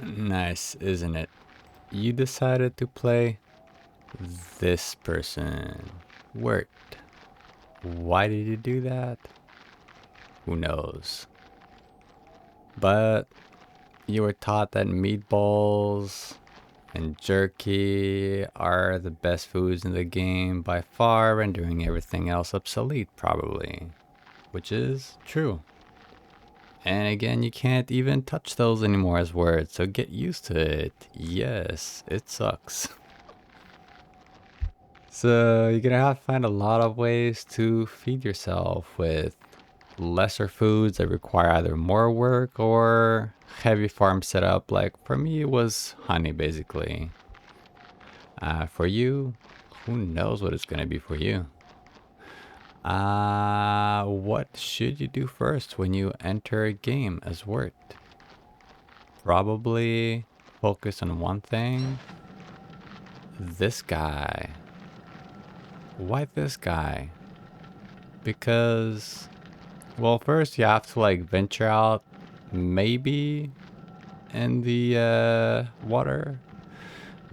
Nice, isn't it? You decided to play this person. Wurt. Why did you do that? Who knows? But you were taught that meatballs and jerky are the best foods in the game by far, rendering everything else obsolete, probably. Which is true. And again, you can't even touch those anymore as words, so get used to it. Yes, it sucks. So you're gonna have to find a lot of ways to feed yourself with lesser foods that require either more work or heavy farm setup. Like for me, it was honey basically. For you, who knows what it's gonna be for you? What should you do first when you enter a game as Wurt? Probably focus on one thing. This guy. Why this guy? Because, well, first you have to like venture out, maybe in the water,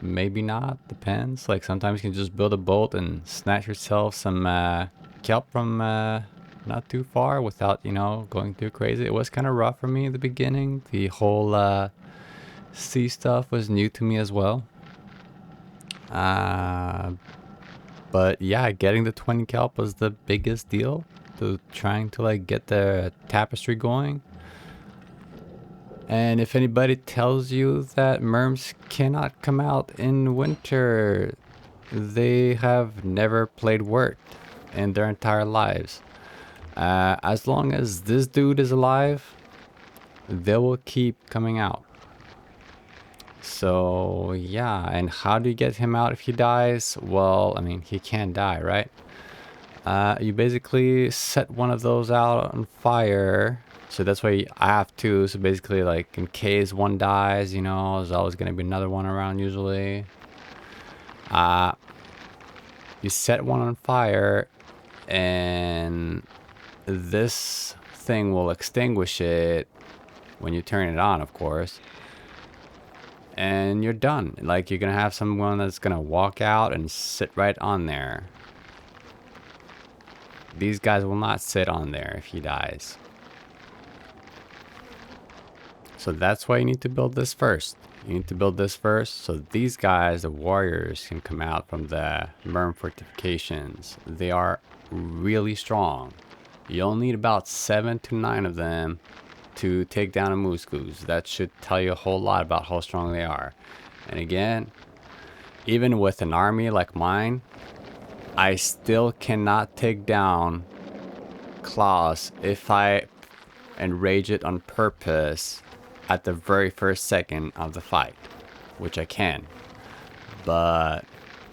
maybe not, depends. Like sometimes you can just build a boat and snatch yourself some kelp from not too far without, going too crazy. It was kind of rough for me in the beginning. The whole sea stuff was new to me as well. Uh, but yeah, getting the 20 kelp was the biggest deal. To trying to like get the tapestry going. And if anybody tells you that merms cannot come out in winter, they have never played Wurt in their entire lives. As long as this dude is alive, they will keep coming out. So yeah, and how do you get him out if he dies? Well, I mean, he can't die, right? You basically set one of those out on fire. So that's why I have two. So basically, like in case one dies, there's always going to be another one around usually. Uh, you set one on fire, and this thing will extinguish it when you turn it on, of course. And you're done. Like you're going to have someone that's going to walk out and sit right on there. These guys will not sit on there if he dies. So that's why you need to build this first. You need to build this first so these guys, the warriors, can come out from the Merm fortifications. They are really strong. You'll need about 7 to 9 of them to take down a moose goose. That should tell you a whole lot about how strong they are. And again, even with an army like mine, I still cannot take down Klaus if I enrage it on purpose at the very first second of the fight, which I can. But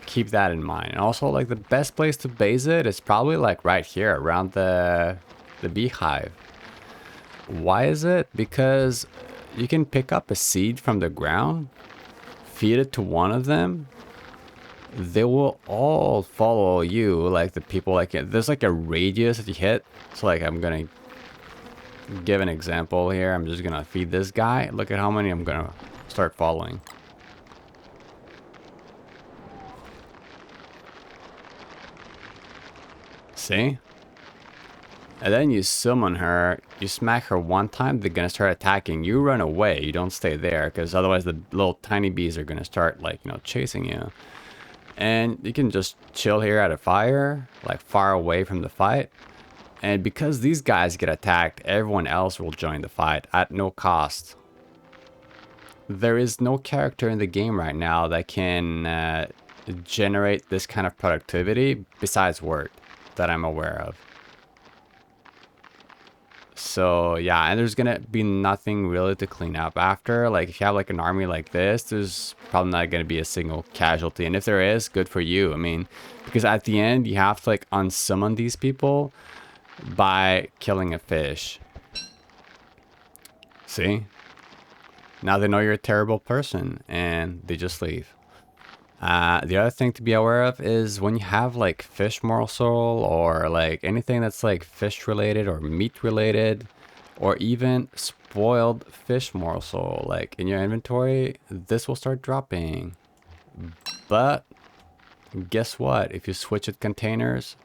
keep that in mind. And also, like, the best place to base it is probably like right here around the beehive. Why is it? Because you can pick up a seed from the ground, feed it to one of them, they will all follow you. Like the people, like there's like a radius that you hit. So like I'm gonna give an example here. I'm just gonna feed this guy. Look at how many I'm gonna start following. See? And then you summon her, you smack her one time, they're gonna start attacking. You run away, you don't stay there, because otherwise the little tiny bees are gonna start like, chasing you. And you can just chill here at a fire, like far away from the fight. And because these guys get attacked, everyone else will join the fight at no cost. There is no character in the game right now that can generate this kind of productivity besides Wurt that I'm aware of. So yeah, and there's gonna be nothing really to clean up after. Like if you have like an army like this, there's probably not gonna be a single casualty. And if there is, good for you. I mean, because at the end you have to like unsummon these people by killing a fish. See? Now they know you're a terrible person and they just leave. The other thing to be aware of is when you have like fish morsel or like anything that's like fish related or meat related or even spoiled fish morsel. Like in your inventory, this will start dropping. But guess what? If you switch it containers,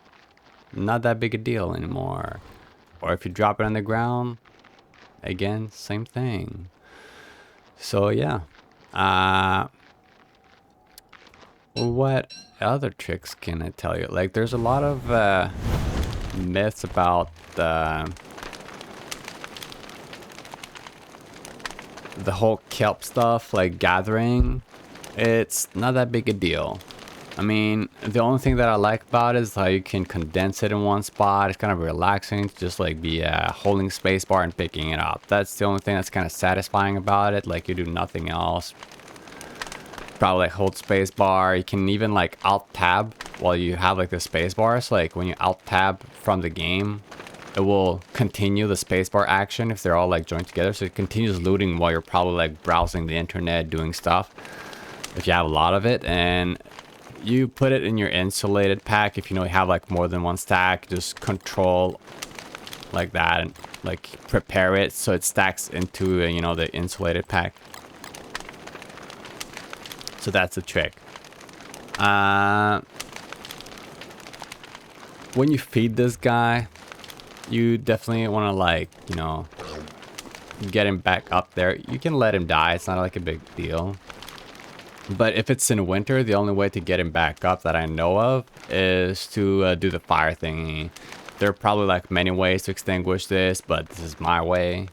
not that big a deal anymore. Or if you drop it on the ground, again, same thing. So yeah. What other tricks can I tell you? Like there's a lot of myths about the whole kelp stuff, like gathering. It's not that big a deal. I mean, the only thing that I like about it is how you can condense it in one spot. It's kind of relaxing to just like be holding spacebar and picking it up. That's the only thing that's kind of satisfying about it. Like you do nothing else. Probably like hold spacebar. You can even like alt tab while you have like the spacebar. So like when you alt tab from the game, it will continue the spacebar action if they're all like joined together. So it continues looting while you're probably like browsing the internet, doing stuff. If you have a lot of it, and you put it in your insulated pack. If you know you have like more than one stack, just control like that and like prepare it so it stacks into you know, the insulated pack. So that's the trick. When you feed this guy, you definitely want to like, you know, get him back up there. You can let him die. It's not like a big deal. But if it's in winter, the only way to get him back up that I know of is to do the fire thingy. There are probably like many ways to extinguish this, but this is my way.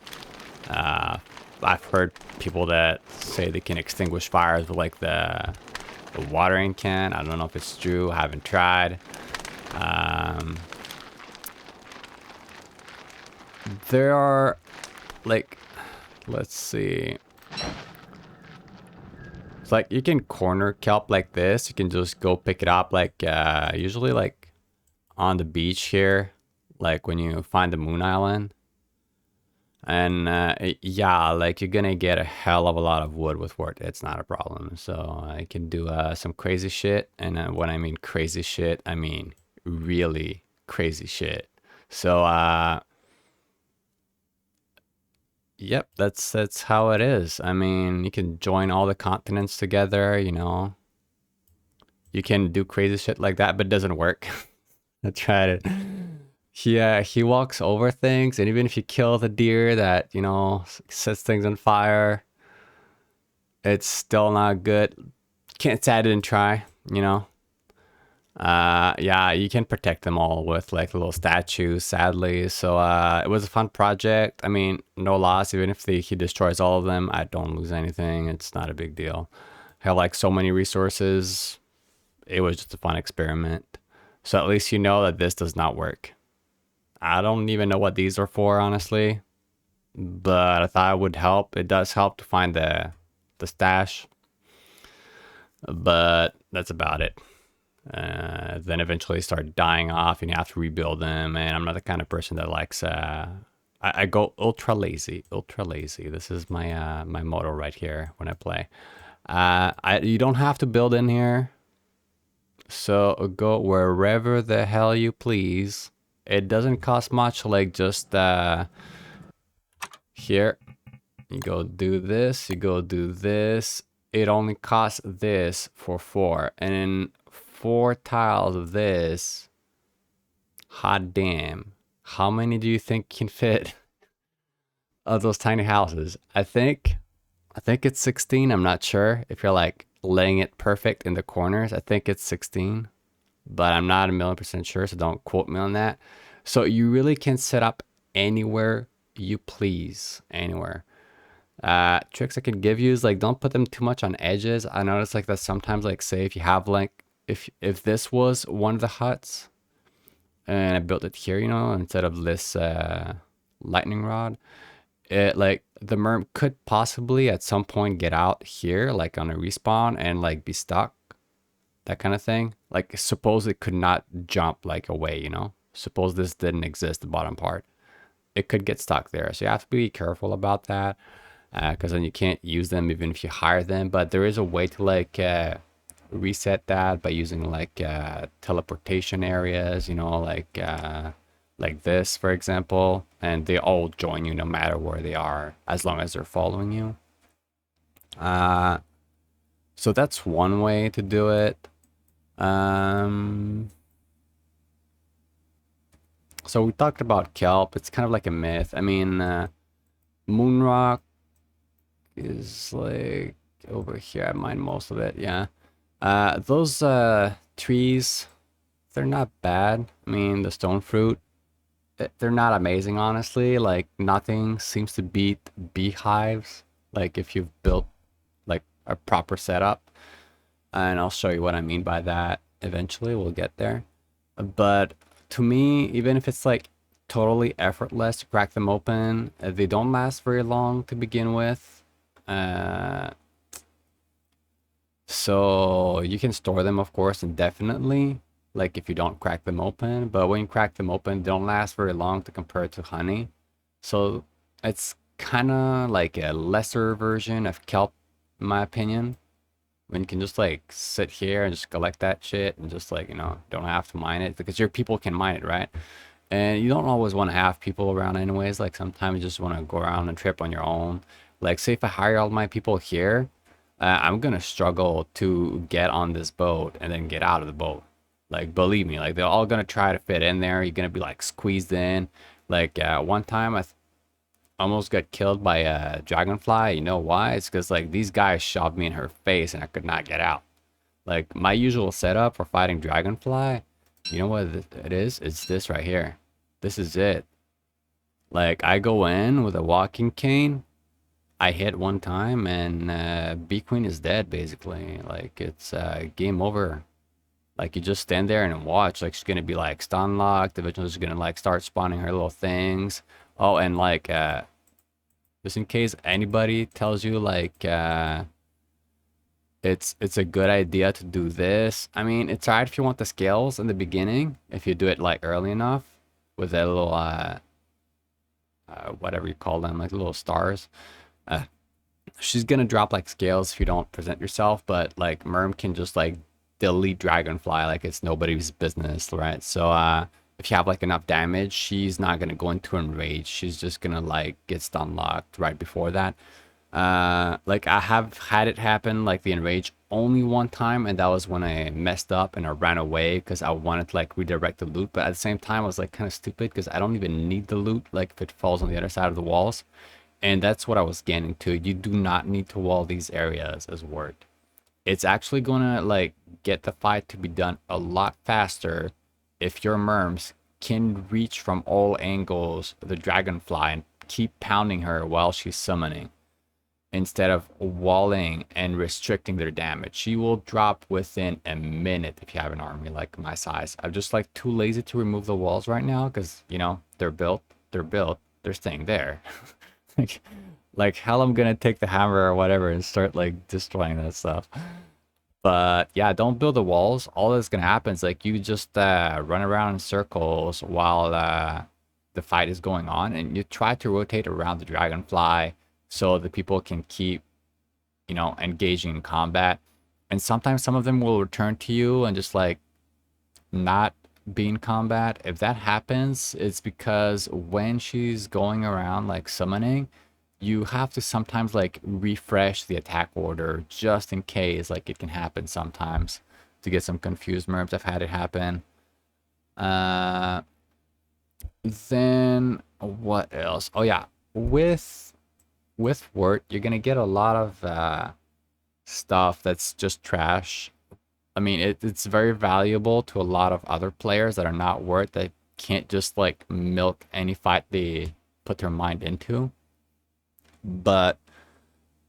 I've heard people that say they can extinguish fires with like the watering can. I don't know if it's true. I haven't tried. There are like, let's see. It's like you can corner kelp like this. You can just go pick it up like usually like on the beach here, like when you find the moon island. And yeah, like you're gonna get a hell of a lot of wood with Wurt. It's not a problem. So I can do some crazy shit. And when I mean crazy shit, I mean really crazy shit. So yep, that's how it is. I mean, you can join all the continents together, you know. You can do crazy shit like that, but it doesn't work. I tried it. He walks over things, and even if you kill the deer that, you know, sets things on fire, it's still not good. Can't say I didn't try, you know. Yeah, you can protect them all with like little statues, sadly. So it was a fun project. I mean, no loss. Even if he destroys all of them, I don't lose anything. It's not a big deal. I have like so many resources. It was just a fun experiment. So at least you know that this does not work. I don't even know what these are for, honestly, but I thought it would help. It does help to find the stash, but that's about it. Then eventually start dying off and you have to rebuild them. And I'm not the kind of person that likes, I go ultra lazy. This is my, my motto right here when I play. You don't have to build in here. So go wherever the hell you please. It doesn't cost much, like just, here. You go do this, you go do this. It only costs this for 4. And in 4 tiles of this, hot damn, how many do you think can fit of those tiny houses? I think it's 16. I'm not sure if you're like laying it perfect in the corners. I think it's 16, but I'm not 1,000,000% sure, so don't quote me on that. So you really can set up anywhere you please, anywhere. Tricks I could give you is like, don't put them too much on edges. I notice like that sometimes, like say if you have like, if this was one of the huts and I built it here, you know, instead of this lightning rod, it like the merm could possibly at some point get out here, like on a respawn and like be stuck, that kind of thing. Like suppose it could not jump like away, you know, suppose this didn't exist, the bottom part, it could get stuck there. So you have to be careful about that, because then you can't use them even if you hire them. But there is a way to like reset that by using like teleportation areas, you know, like like this, for example, and they all join you no matter where they are, as long as they're following you. Uh, so that's one way to do it. Um, so we talked about kelp. It's kind of like a myth. I mean, moonrock is like over here. I mine most of it. Yeah. Those trees, they're not bad. I mean, the stone fruit, they're not amazing, honestly. Like nothing seems to beat beehives. Like if you've built like a proper setup, and I'll show you what I mean by that. Eventually, we'll get there. But to me, even if it's like totally effortless to crack them open, they don't last very long to begin with. Uh, so you can store them, of course, indefinitely, like if you don't crack them open. But when you crack them open, they don't last very long to compare to honey. So it's kind of like a lesser version of kelp, in my opinion. When you can just like sit here and just collect that shit and just like, don't have to mine it because your people can mine it, right? And you don't always want to have people around anyways. Like sometimes you just want to go around and trip on your own. Like say if I hire all my people here, I'm gonna struggle to get on this boat and then get out of the boat. Like believe me, like they're all gonna try to fit in there. You're gonna be like squeezed in. Like one time I almost got killed by a dragonfly. You know why? It's because like these guys shoved me in her face and I could not get out. Like my usual setup for fighting dragonfly, you know what it is? It's this right here. This is it. Like I go in with a walking cane. I hit one time and Bee Queen is dead basically. Like it's game over. Like you just stand there and watch. Like she's gonna be like stun locked. Eventually she's gonna like start spawning her little things. Oh, and like just in case anybody tells you like it's a good idea to do this. I mean, it's alright if you want the scales in the beginning, if you do it like early enough with a little whatever you call them, like little stars. Uh, she's gonna drop like scales if you don't present yourself, but like Merm can just like delete Dragonfly like it's nobody's business, right? So if you have like enough damage, she's not gonna go into enrage. She's just gonna like get stun locked right before that. Like I have had it happen like the enrage only one time, and that was when I messed up and I ran away because I wanted to like redirect the loot, but at the same time I was like kind of stupid because I don't even need the loot like if it falls on the other side of the walls. And that's what I was getting to. You do not need to wall these areas as Wurt. It's actually gonna like get the fight to be done a lot faster if your merms can reach from all angles the dragonfly and keep pounding her while she's summoning instead of walling and restricting their damage. She will drop within a minute if you have an army like my size. I'm just like too lazy to remove the walls right now because they're staying there. like like hell I'm gonna take the hammer or whatever and start like destroying that stuff. But yeah, don't build the walls. All that's gonna happen is like you just run around in circles while the fight is going on, and you try to rotate around the dragonfly so the people can keep, engaging in combat. And sometimes some of them will return to you and just like not be in combat. If that happens, it's because when she's going around like summoning, you have to sometimes like refresh the attack order just in case. Like it can happen sometimes to get some confused merms. I've had it happen. Uh, then what else? Oh yeah, with Wurt, you're gonna get a lot of stuff that's just trash. I mean, it's very valuable to a lot of other players that are not Wurt that can't just like milk any fight they put their mind into. But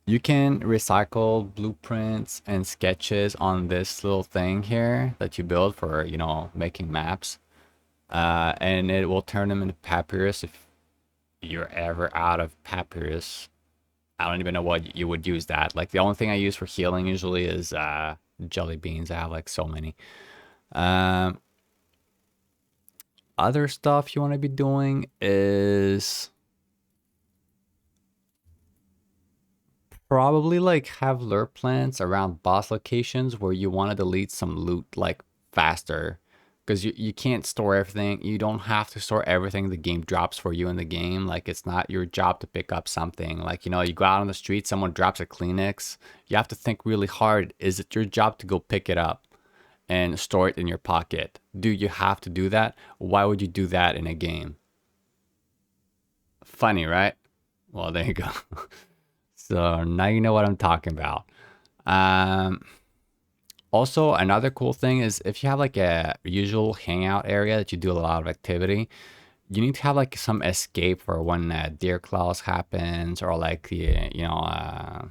you can recycle blueprints and sketches on this little thing here that you build for, making maps. And it will turn them into papyrus if you're ever out of papyrus. I don't even know what you would use that. Like the only thing I use for healing usually is jelly beans. I have like so many. Um, Other stuff you want to be doing is probably like have lure plants around boss locations where you want to delete some loot like faster. because you can't store everything. You don't have to store everything the game drops for you in the game. Like, it's not your job to pick up something. Like, you go out on the street, someone drops a Kleenex. You have to think really hard. Is it your job to go pick it up and store it in your pocket? Do you have to do that? Why would you do that in a game? Funny, right? Well, there you go. So now you know what I'm talking about. Um, Also, another cool thing is if you have like a usual hangout area that you do a lot of activity, you need to have like some escape for when deer claws happens, or like a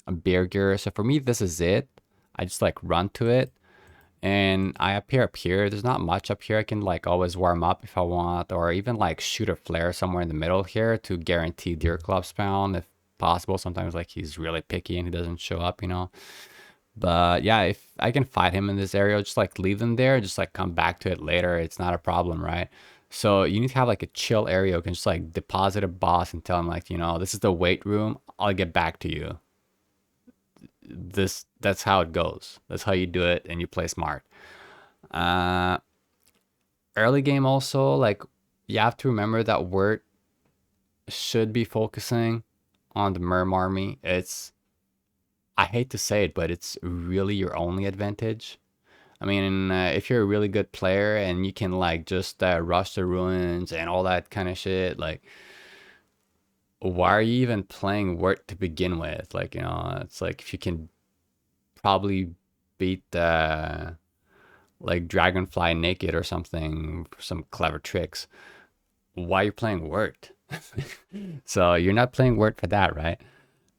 bear gear. So for me, this is it. I just like run to it and I appear up here. There's not much up here. I can like always warm up if I want, or even like shoot a flare somewhere in the middle here to guarantee deer club spawn if possible. Sometimes like he's really picky and he doesn't show up. But yeah, if I can fight him in this area, just like leave them there, just like come back to it later. It's not a problem, right? So you need to have like a chill area. You can just like deposit a boss and tell him like, this is the weight room. I'll get back to you. That's how it goes. That's how you do it, and you play smart. Uh, Early game also, like, you have to remember that Wurt should be focusing on the Merm army. I hate to say it, but it's really your only advantage. I mean, if you're a really good player and you can like just rush the ruins and all that kind of shit, like, why are you even playing Wurt to begin with? Like, it's like if you can probably beat like Dragonfly naked or something, some clever tricks, why are you playing Wurt? So you're not playing Wurt for that, right?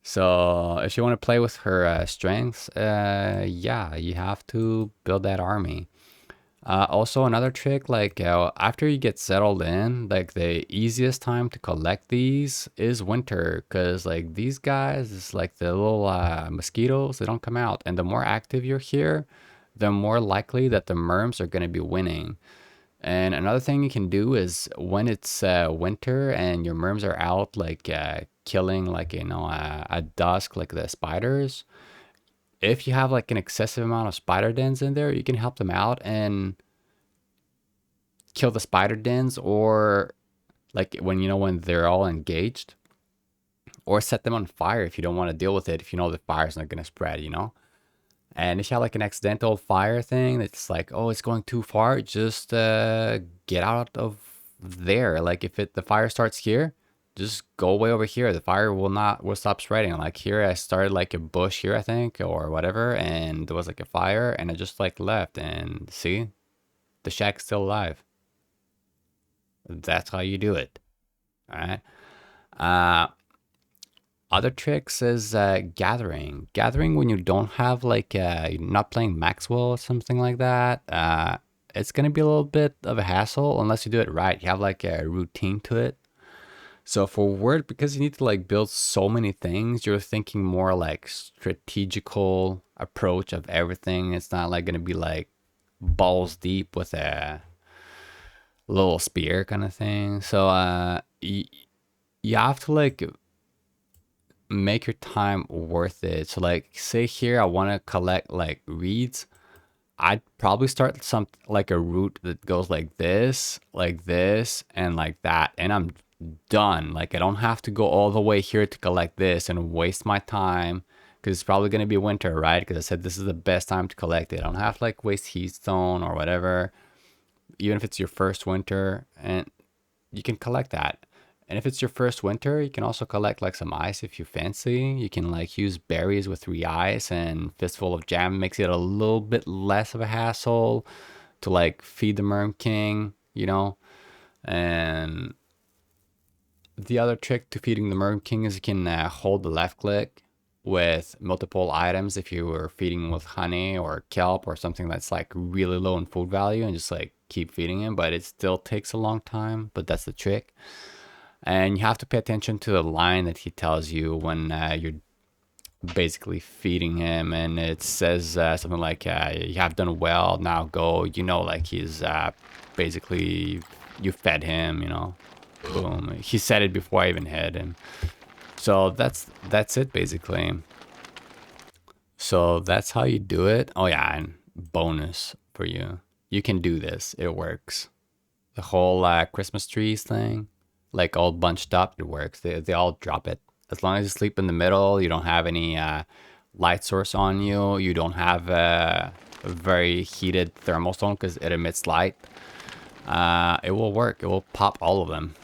So if you want to play with her strengths, yeah, you have to build that army. Also, another trick, like after you get settled in, like the easiest time to collect these is winter, because like these guys, it's like the little mosquitoes, they don't come out. And the more active you're here, the more likely that the merms are going to be winning. And another thing you can do is when it's winter and your merms are out, like killing, like, at dusk, like the spiders. If you have like an excessive amount of spider dens in there, you can help them out and kill the spider dens, or like when they're all engaged, or set them on fire if you don't want to deal with it, if you know the fire's not going to spread. And if you have like an accidental fire thing that's like, oh, it's going too far, just get out of there. Like if the fire starts here, just go way over here. The fire will stop spreading. Like here, I started like a bush here, I think, or whatever, and there was like a fire, and I just like left, and see, the shack's still alive. That's how you do it. All right. Uh, Other tricks is gathering. Gathering when you don't have like you're not playing Maxwell or something like that. It's gonna be a little bit of a hassle unless you do it right. You have like a routine to it. So for Word, because you need to like build so many things, you're thinking more like strategical approach of everything. It's not like gonna be like balls deep with a little spear kind of thing. So you have to like make your time worth it. So like say here I want to collect like reeds. I'd probably start some like a route that goes like this, and like that, and I'm done. Like I don't have to go all the way here to collect this and waste my time, because it's probably going to be winter, right? Because I said this is the best time to collect it. I don't have to like waste heatstone or whatever, even if it's your first winter, and you can collect that. And if it's your first winter, you can also collect like some ice if you fancy. You can like use berries with 3 ice, and fistful of jam makes it a little bit less of a hassle to like feed the Merm King. And the other trick to feeding the Merm King is you can hold the left click with multiple items if you were feeding with honey or kelp or something that's like really low in food value, and just like keep feeding him, but it still takes a long time, but that's the trick. And you have to pay attention to the line that he tells you when you're basically feeding him, and it says something like you have done well, now go. Like he's basically, you fed him. Boom, he said it before I even hit him. So that's it basically. So that's how you do it. Oh yeah, and bonus for you, you can do this. It works. The whole Christmas trees thing, like all bunched up, it works. They all drop it. As long as you sleep in the middle, you don't have any light source on you. You don't have a very heated thermal zone because it emits light. It will work. It will pop all of them.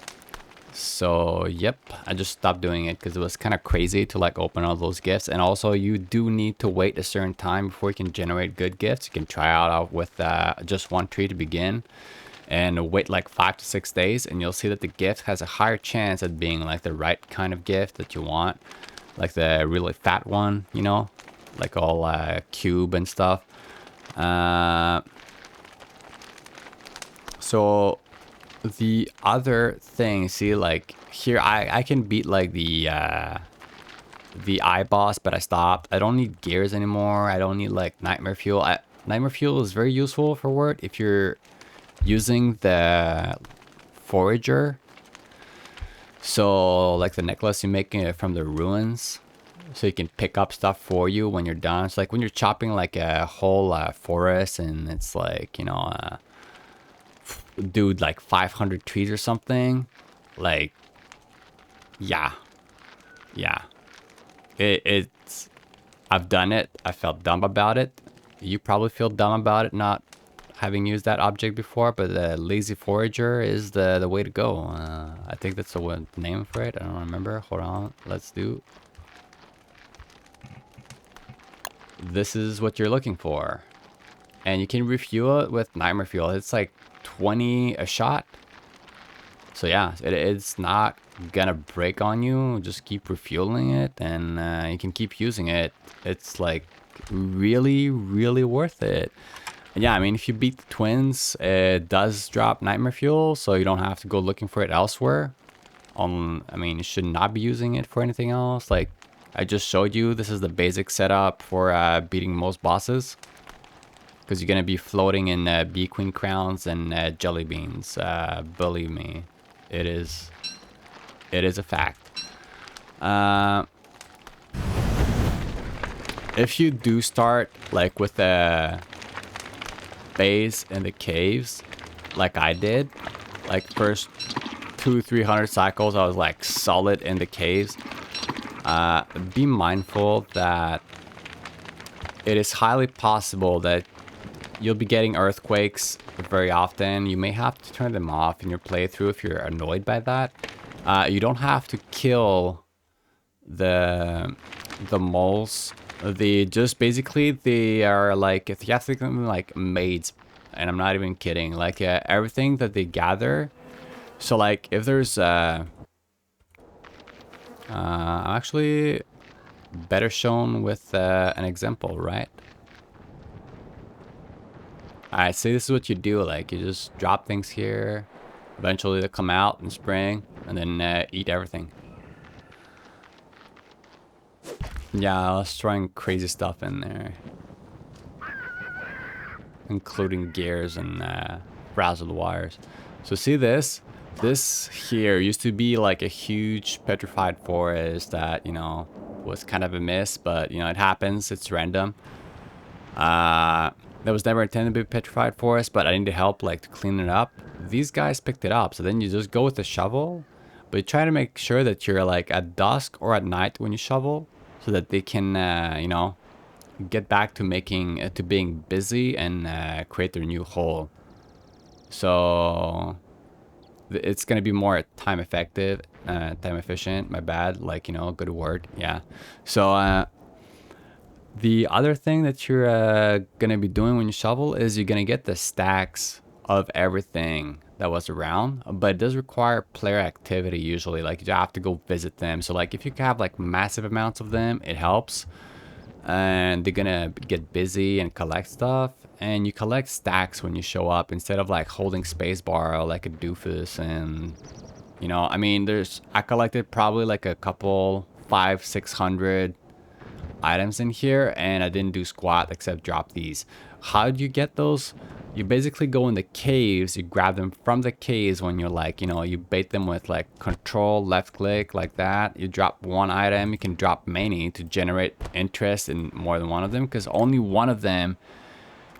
So yep, I just stopped doing it because it was kind of crazy to like open all those gifts. And also you do need to wait a certain time before you can generate good gifts. You can try out with just one tree to begin and wait like 5 to 6 days, and you'll see that the gift has a higher chance at being like the right kind of gift that you want, like the really fat one, you know, like all cube and stuff. So the other thing, see, like here I can beat like the eye boss, but I stopped. I don't need gears anymore. I don't need like nightmare fuel. Nightmare fuel is very useful for Wurt if you're using the forager. So like the necklace, you're making it from the ruins, so you can pick up stuff for you when you're done. It's like when you're chopping like a whole forest, and it's like, you know, dude, like 500 trees or something. Like, yeah, it's I've done it. I felt dumb about it. You probably feel dumb about it not having used that object before, but the lazy forager is the way to go. I think that's the name for it. I don't remember. Hold on, let's do. This is what you're looking for, and you can refuel it with nightmare fuel. It's like 20 a shot. So yeah, it's not gonna break on you. Just keep refueling it, and you can keep using it. It's like really worth it. And yeah, I mean, if you beat the twins, it does drop nightmare fuel, so you don't have to go looking for it elsewhere. I mean, you should not be using it for anything else. Like I just showed you, this is the basic setup for beating most bosses, because you're gonna be floating in bee queen crowns and jelly beans. Believe me, it is a fact. If you do start like with a base in the caves, like I did, like first 200-300 cycles, I was like solid in the caves. Be mindful that it is highly possible that you'll be getting earthquakes very often. You may have to turn them off in your playthrough if you're annoyed by that. You don't have to kill the moles. They just basically, they are like, if you have to think of them like maids, and I'm not even kidding, like everything that they gather. So like if there's actually better shown with an example, right? Alright, so this is what you do. Like you just drop things here, eventually they come out in spring, and then eat everything. Yeah, I was throwing crazy stuff in there, including gears and frazzled wires. So see this? This here used to be like a huge petrified forest that, you know, was kind of a miss, but, you know, it happens. It's random. That was never intended to be a petrified forest, but I needed help like to clean it up. These guys picked it up, so then you just go with the shovel, but you try to make sure that you're like at dusk or at night when you shovel, so that they can, you know, get back to making, to being busy and create their new hole. So it's going to be more time efficient, my bad, like, you know, good word, yeah. So the other thing that you're going to be doing when you shovel is you're going to get the stacks of everything that was around, but it does require player activity usually. Like you have to go visit them. So like if you have like massive amounts of them, it helps, and they're gonna get busy and collect stuff, and you collect stacks when you show up instead of like holding spacebar like a doofus. And you know, I mean, I collected probably like a couple 500-600 items in here, and I didn't do squat except drop these. How do you get those? You basically go in the caves, you grab them from the caves when you're like, you know, you bait them with like control, left click, like that. You drop one item, you can drop many to generate interest in more than one of them, because only one of them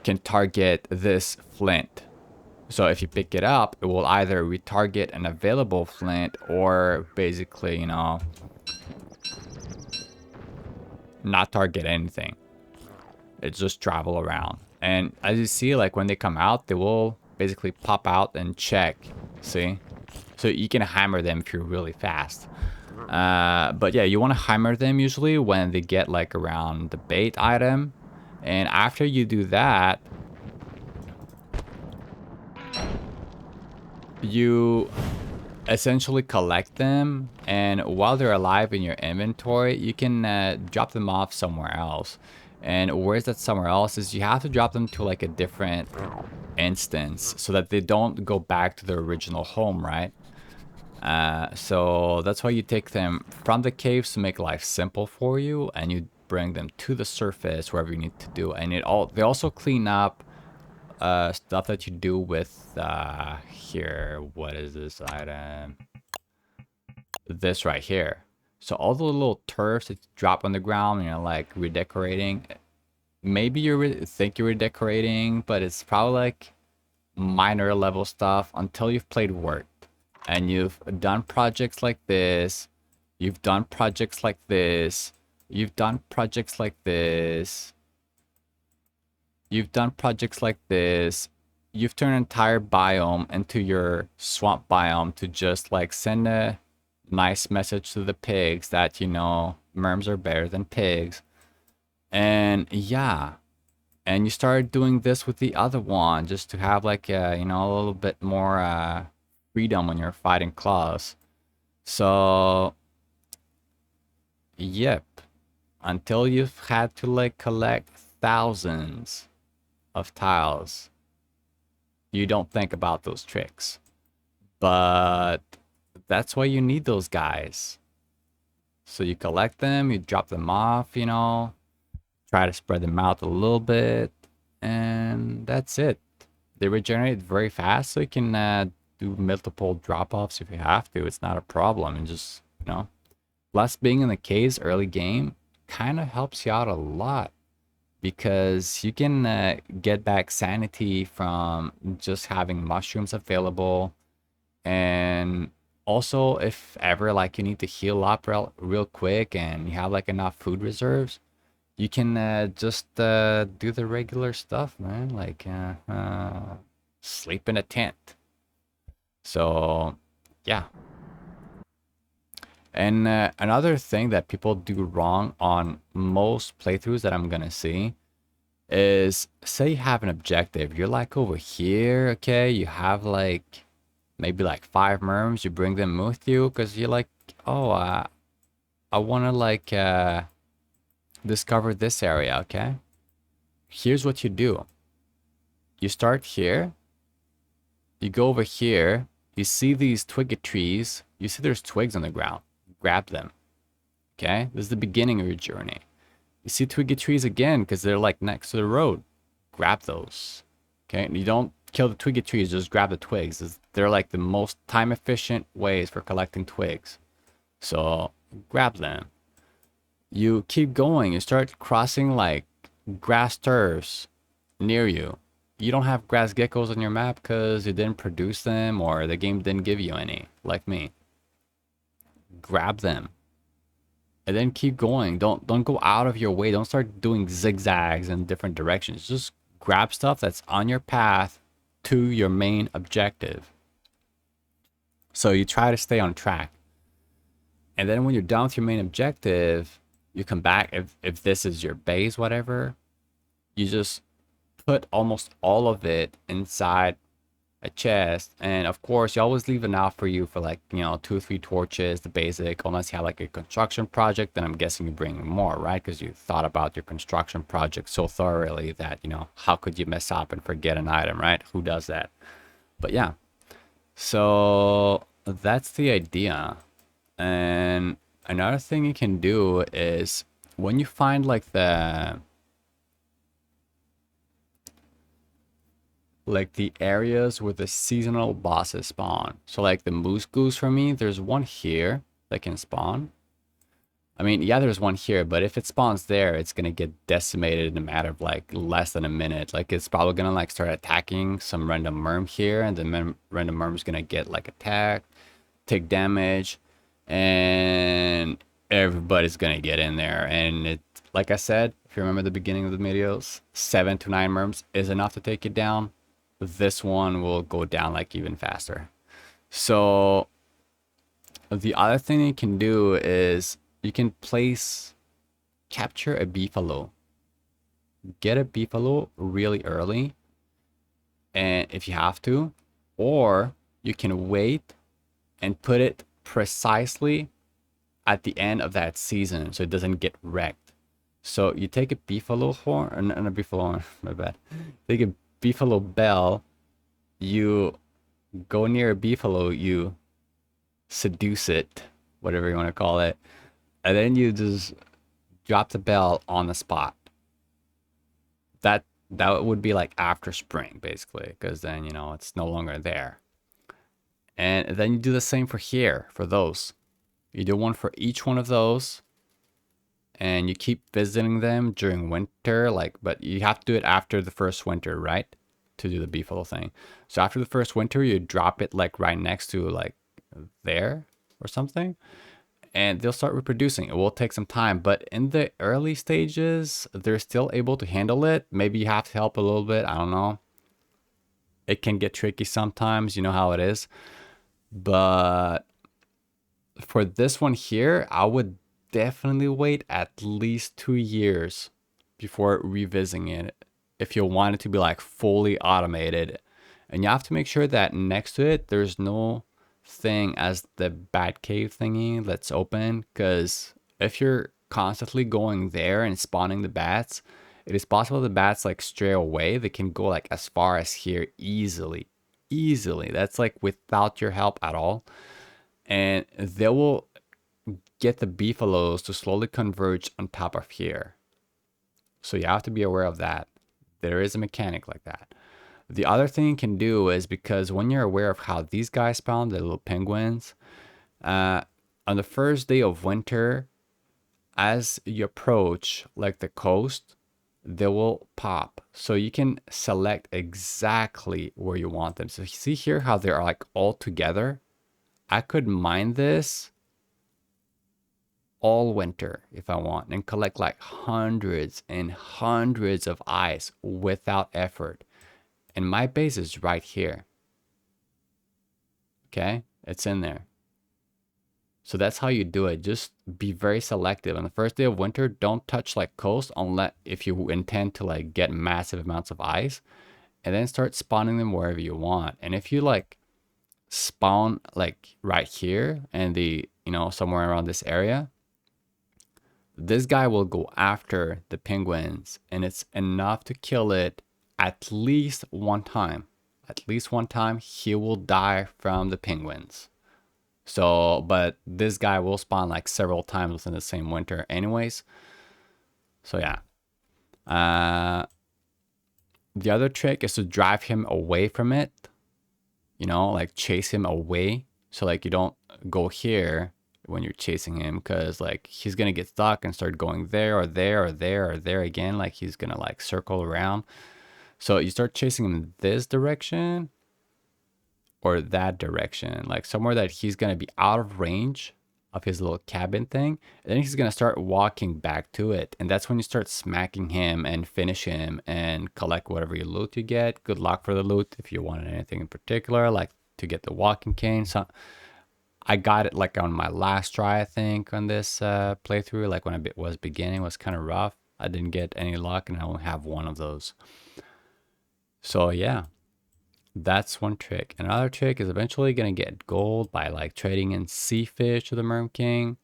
can target this flint. So if you pick it up, it will either retarget an available flint or basically, you know, not target anything. It just travel around. And as you see, like when they come out, they will basically pop out and check. See? So you can hammer them if you're really fast. But yeah, you want to hammer them usually when they get like around the bait item. And after you do that, you essentially collect them, and while they're alive in your inventory, you can drop them off somewhere else. And where's that somewhere else is you have to drop them to like a different instance so that they don't go back to their original home, right? So that's why you take them from the caves to make life simple for you, and you bring them to the surface wherever you need to do. And they also clean up stuff that you do with here. What is this item? This right here. So all the little turfs that you drop on the ground, you know, like redecorating. Maybe you think you're redecorating, but it's probably like minor level stuff until you've played Wurt. And you've done projects like this. You've done projects like this. You've done projects like this. You've done projects like this. You've turned an entire biome into your swamp biome to just like send a nice message to the pigs that, you know, merms are better than pigs. And yeah. And you started doing this with the other one just to have like, you know, a little bit more freedom when you're fighting claws. So, yep. Until you've had to like collect thousands of tiles, you don't think about those tricks. But that's why you need those guys. So you collect them, you drop them off, you know, try to spread them out a little bit, and that's it. They regenerate very fast, so you can do multiple drop-offs if you have to. It's not a problem. And just, you know, plus being in the caves early game kind of helps you out a lot, because you can get back sanity from just having mushrooms available. And also, if ever like you need to heal up real quick and you have like enough food reserves, you can just do the regular stuff, man, like sleep in a tent. So yeah. And another thing that people do wrong on most playthroughs that I'm gonna see is, say you have an objective, you're like over here, okay, you have like maybe like 5 merms, you bring them with you because you're like, oh, I want to like discover this area, okay? Here's what you do. You start here, you go over here, you see these twiggy trees, you see there's twigs on the ground, grab them, okay? This is the beginning of your journey. You see twiggy trees again because they're like next to the road, grab those, okay? And you don't kill the twiggy trees, just grab the twigs. They're like the most time efficient ways for collecting twigs. So grab them. You keep going, you start crossing like grass turfs near you. You don't have grass geckos on your map because you didn't produce them or the game didn't give you any, like me. Grab them. And then keep going. Don't go out of your way. Don't start doing zigzags in different directions. Just grab stuff that's on your path to your main objective. So you try to stay on track. And then when you're done with your main objective, you come back. If this is your base, whatever, you just put almost all of it inside a chest. And of course, you always leave enough for you for like, you know, 2 or 3 torches, the basic, unless you have like a construction project, then I'm guessing you bring more, right? Because you thought about your construction project so thoroughly that, you know, how could you mess up and forget an item, right? Who does that? But yeah, so that's the idea. And another thing you can do is when you find like the areas where the seasonal bosses spawn. So like the moose goose for me, there's one here that can spawn. I mean, yeah, there's one here, but if it spawns there, it's gonna get decimated in a matter of like less than a minute. Like it's probably gonna like start attacking some random merm here, and the random merm's gonna get like attacked, take damage, and everybody's gonna get in there. And it, like I said, if you remember the beginning of the videos, 7 to 9 merms is enough to take it down. This one will go down like even faster. So the other thing you can do is you can capture a beefalo. Get a beefalo really early, and if you have to, or you can wait and put it precisely at the end of that season so it doesn't get wrecked. So you take a beefalo horn, and a beefalo horn, my bad. Take a beefalo bell, you go near a beefalo, you seduce it, whatever you want to call it, and then you just drop the bell on the spot. That would be like after spring, basically, because then, you know, it's no longer there. And then you do the same for here, for those. You do one for each one of those, and you keep visiting them during winter, like, but you have to do it after the first winter, right? To do the beefalo thing. So after the first winter, you drop it like right next to like there or something, and they'll start reproducing. It will take some time, but in the early stages, they're still able to handle it. Maybe you have to help a little bit. I don't know. It can get tricky sometimes. You know how it is. But for this one here, I would definitely wait at least 2 years before revisiting it if you want it to be like fully automated. And you have to make sure that next to it, there's no thing as the bat cave thingy that's open, because if you're constantly going there and spawning the bats, it is possible the bats like stray away. They can go like as far as here easily. That's like without your help at all, and they will get the beefalos to slowly converge on top of here. So you have to be aware of that. There is a mechanic like that. The other thing you can do is, because when you're aware of how these guys spawn, the little penguins, on the first day of winter, as you approach like the coast, they will pop. So you can select exactly where you want them. So you see here how they are like all together. I could mine this all winter if I want and collect like hundreds and hundreds of eyes without effort. And my base is right here. Okay, it's in there. So that's how you do it. Just be very selective. On the first day of winter, don't touch like coast unless if you intend to like get massive amounts of ice, and then start spawning them wherever you want. And if you like spawn like right here and you know, somewhere around this area, this guy will go after the penguins, and it's enough to kill it at least one time. At least one time, he will die from the penguins. So, but this guy will spawn like several times within the same winter anyways. So yeah. The other trick is to drive him away from it. You know, like chase him away. So like you don't go here when you're chasing him, because like he's gonna get stuck and start going there or there or there or there again. Like he's gonna like circle around. So you start chasing him in this direction or that direction, like somewhere that he's gonna be out of range of his little cabin thing. And then he's gonna start walking back to it. And that's when you start smacking him and finish him and collect whatever you loot you get. Good luck for the loot if you wanted anything in particular, like to get the walking cane. So I got it like on my last try, I think, on this playthrough. Like when I was beginning, it was kind of rough. I didn't get any luck, and I only have one of those. So yeah, that's one trick. Another trick is eventually gonna get gold by like trading in sea fish to the Merm King.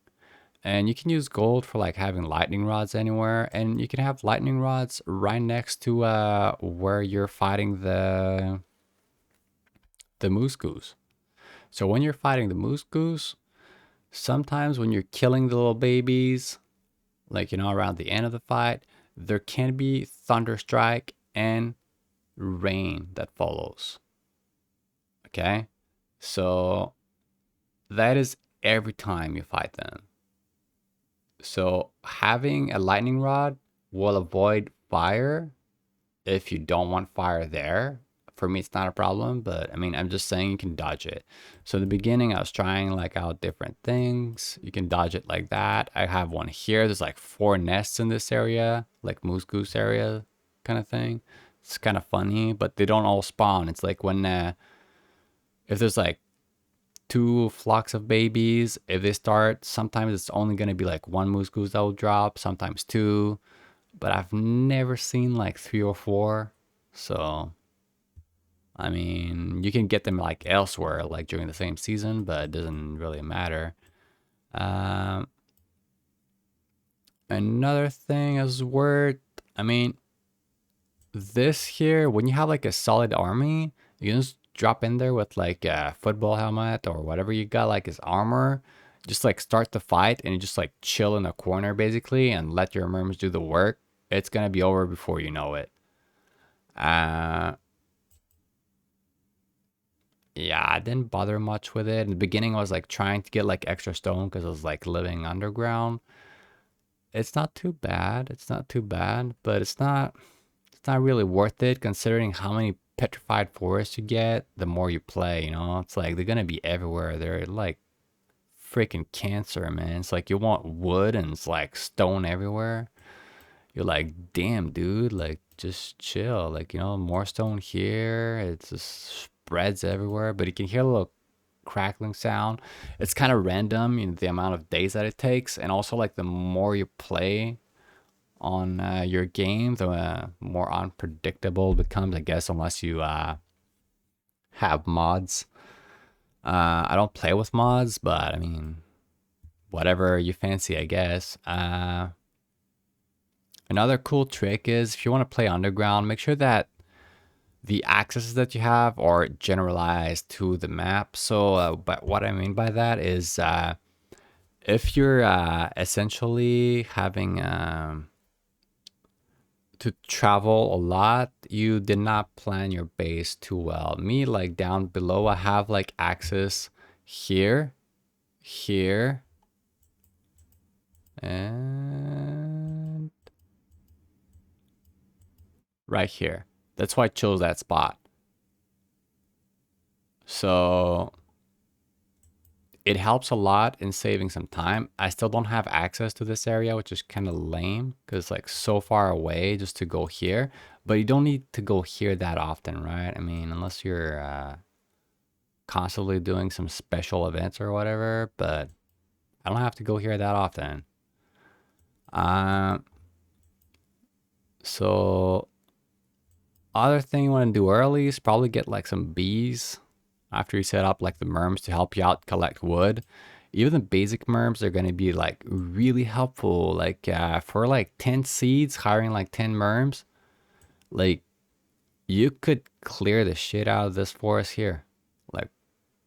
And you can use gold for like having lightning rods anywhere. And you can have lightning rods right next to where you're fighting the moose goose. So when you're fighting the moose goose, sometimes when you're killing the little babies, like, you know, around the end of the fight, there can be thunder strike and rain that follows. Okay, so that is every time you fight them. So having a lightning rod will avoid fire if you don't want fire there. For me, it's not a problem, but I mean, I'm just saying you can dodge it. So in the beginning, I was trying like out different things. You can dodge it like that. I have one here. There's like 4 nests in this area, like moose goose area kind of thing. It's kind of funny, but they don't all spawn. It's like when if there's like 2 flocks of babies, if they start, sometimes it's only gonna be like 1 moose goose that will drop, sometimes 2, but I've never seen like 3 or 4. So I mean, you can get them like elsewhere, like during the same season, but it doesn't really matter. Um, Another thing is Wurt. I mean, this here, when you have like a solid army, you can just drop in there with like a football helmet or whatever you got, like his armor. Just like start the fight and you just like chill in the corner basically and let your merms do the work. It's gonna be over before you know it. Uh, yeah, I didn't bother much with it. In the beginning, I was like trying to get like extra stone because I was like living underground. It's not too bad. It's not too bad, but it's not really worth it considering how many petrified forests you get the more you play, you know? It's like they're gonna be everywhere. They're like freaking cancer, man. It's like you want wood and it's like stone everywhere. You're like, damn, dude, like just chill. Like, more stone here. It just spreads everywhere, but you can hear a little crackling sound. It's kind of random, the amount of days that it takes, and also like the more you play on your game, the more unpredictable it becomes, I guess, unless you have mods. I don't play with mods, but I mean, whatever you fancy, I guess. Another cool trick is if you want to play underground, make sure that the accesses that you have are generalized to the map. So, but what I mean by that is if you're essentially having to travel a lot, you did not plan your base too well. Me, like down below, I have like access here, here, and right here. That's why I chose that spot. So it helps a lot in saving some time. I still don't have access to this area, which is kind of lame because like so far away just to go here. But you don't need to go here that often, right? I mean, unless you're constantly doing some special events or whatever. But I don't have to go here that often. Uh, so other thing you want to do early is probably get like some bees after you set up like the merms to help you out collect wood. Even the basic merms are going to be like really helpful. Like for like 10 seeds, hiring like 10 merms, like you could clear the shit out of this forest here. Like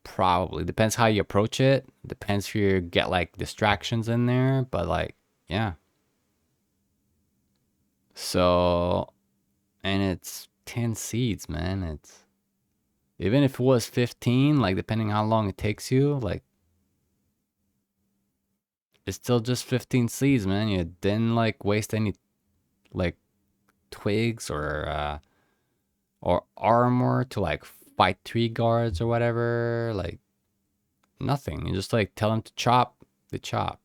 probably depends how you approach it. Depends if you get like distractions in there, but like yeah. So and it's 10 seeds, man. It's even if it was 15, like depending how long it takes you, like it's still just 15 seeds, man. You didn't like waste any like twigs or armor to like fight tree guards or whatever. Like nothing. You just like tell them to chop, they chop.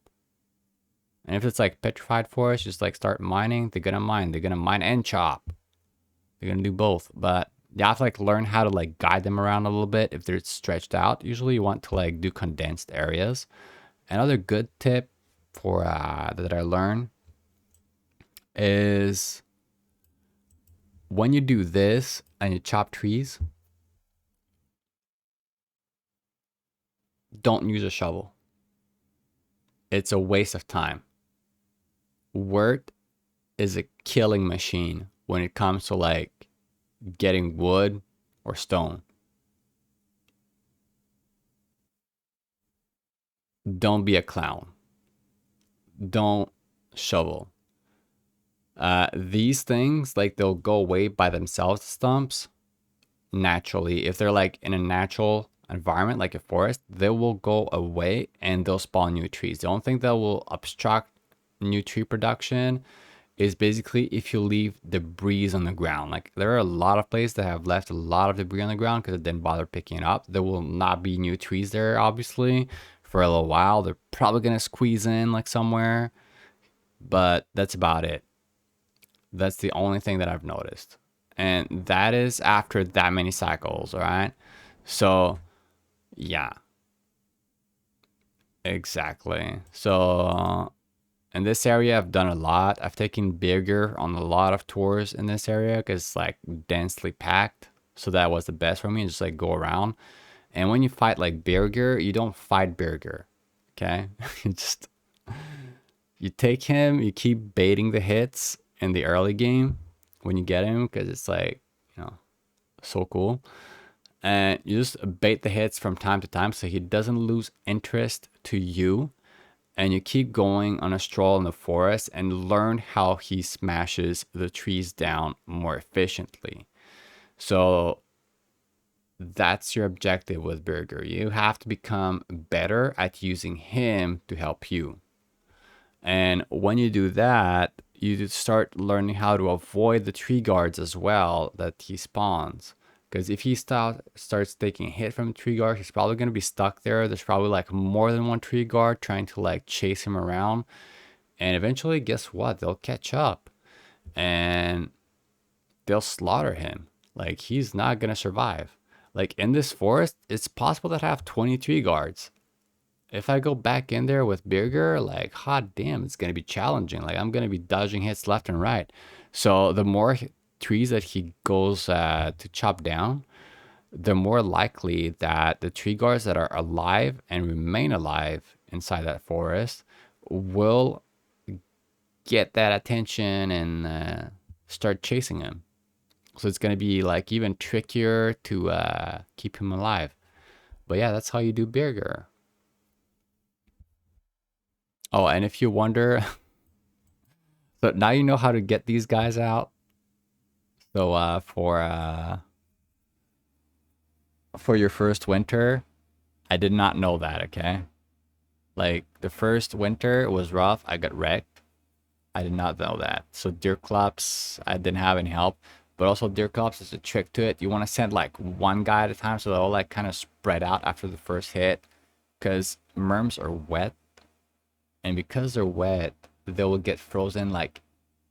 And if it's like petrified forest, just like start mining. They're gonna mine. They're gonna mine and chop. They're gonna do both. But you have to like learn how to like guide them around a little bit if they're stretched out. Usually you want to like do condensed areas. Another good tip for that I learned is when you do this and you chop trees, don't use a shovel. It's a waste of time. Wurt is a killing machine when it comes to like getting wood or stone. Don't be a clown. Don't shovel. These things, like they'll go away by themselves, stumps, naturally. If they're like in a natural environment, like a forest, they will go away and they'll spawn new trees. The only thing that will obstruct new tree production is basically if you leave debris on the ground. Like there are a lot of places that have left a lot of debris on the ground because it didn't bother picking it up. There will not be new trees there, obviously, for a little while. They're probably gonna squeeze in like somewhere, but that's about it. That's the only thing that I've noticed. And that is after that many cycles, all right? So, yeah, exactly. So, in this area, I've done a lot. I've taken bigger on a lot of tours in this area because it's like densely packed. So that was the best for me, just like go around. And when you fight like Birger, you don't fight Birger. Okay? You just you take him, you keep baiting the hits in the early game when you get him, because it's like, you know, so cool. And you just bait the hits from time to time so he doesn't lose interest to you, and you keep going on a stroll in the forest and learn how he smashes the trees down more efficiently. So that's your objective with Burger. You have to become better at using him to help you. And when you do that, you start learning how to avoid the tree guards as well that he spawns. Because if he starts taking a hit from a tree guard, he's probably going to be stuck there. There's probably like more than one tree guard trying to like chase him around. And eventually, guess what? They'll catch up and they'll slaughter him. Like he's not going to survive. Like in this forest, it's possible to have 20 tree guards. If I go back in there with Birger, like, hot damn, it's going to be challenging. Like, I'm going to be dodging hits left and right. So the more trees that he goes to chop down, the more likely that the tree guards that are alive and remain alive inside that forest will get that attention and start chasing him. So it's going to be like even trickier to keep him alive. But yeah, that's how you do Birger. Oh, and if you wonder, so now you know how to get these guys out. So for your first winter, I did not know that, okay? Like the first winter was rough. I got wrecked. I did not know that. So deer clubs, I didn't have any help. But also deer clubs is a trick to it. You want to send like one guy at a time so they'll like kind of spread out after the first hit. Because merms are wet. And because they're wet, they will get frozen like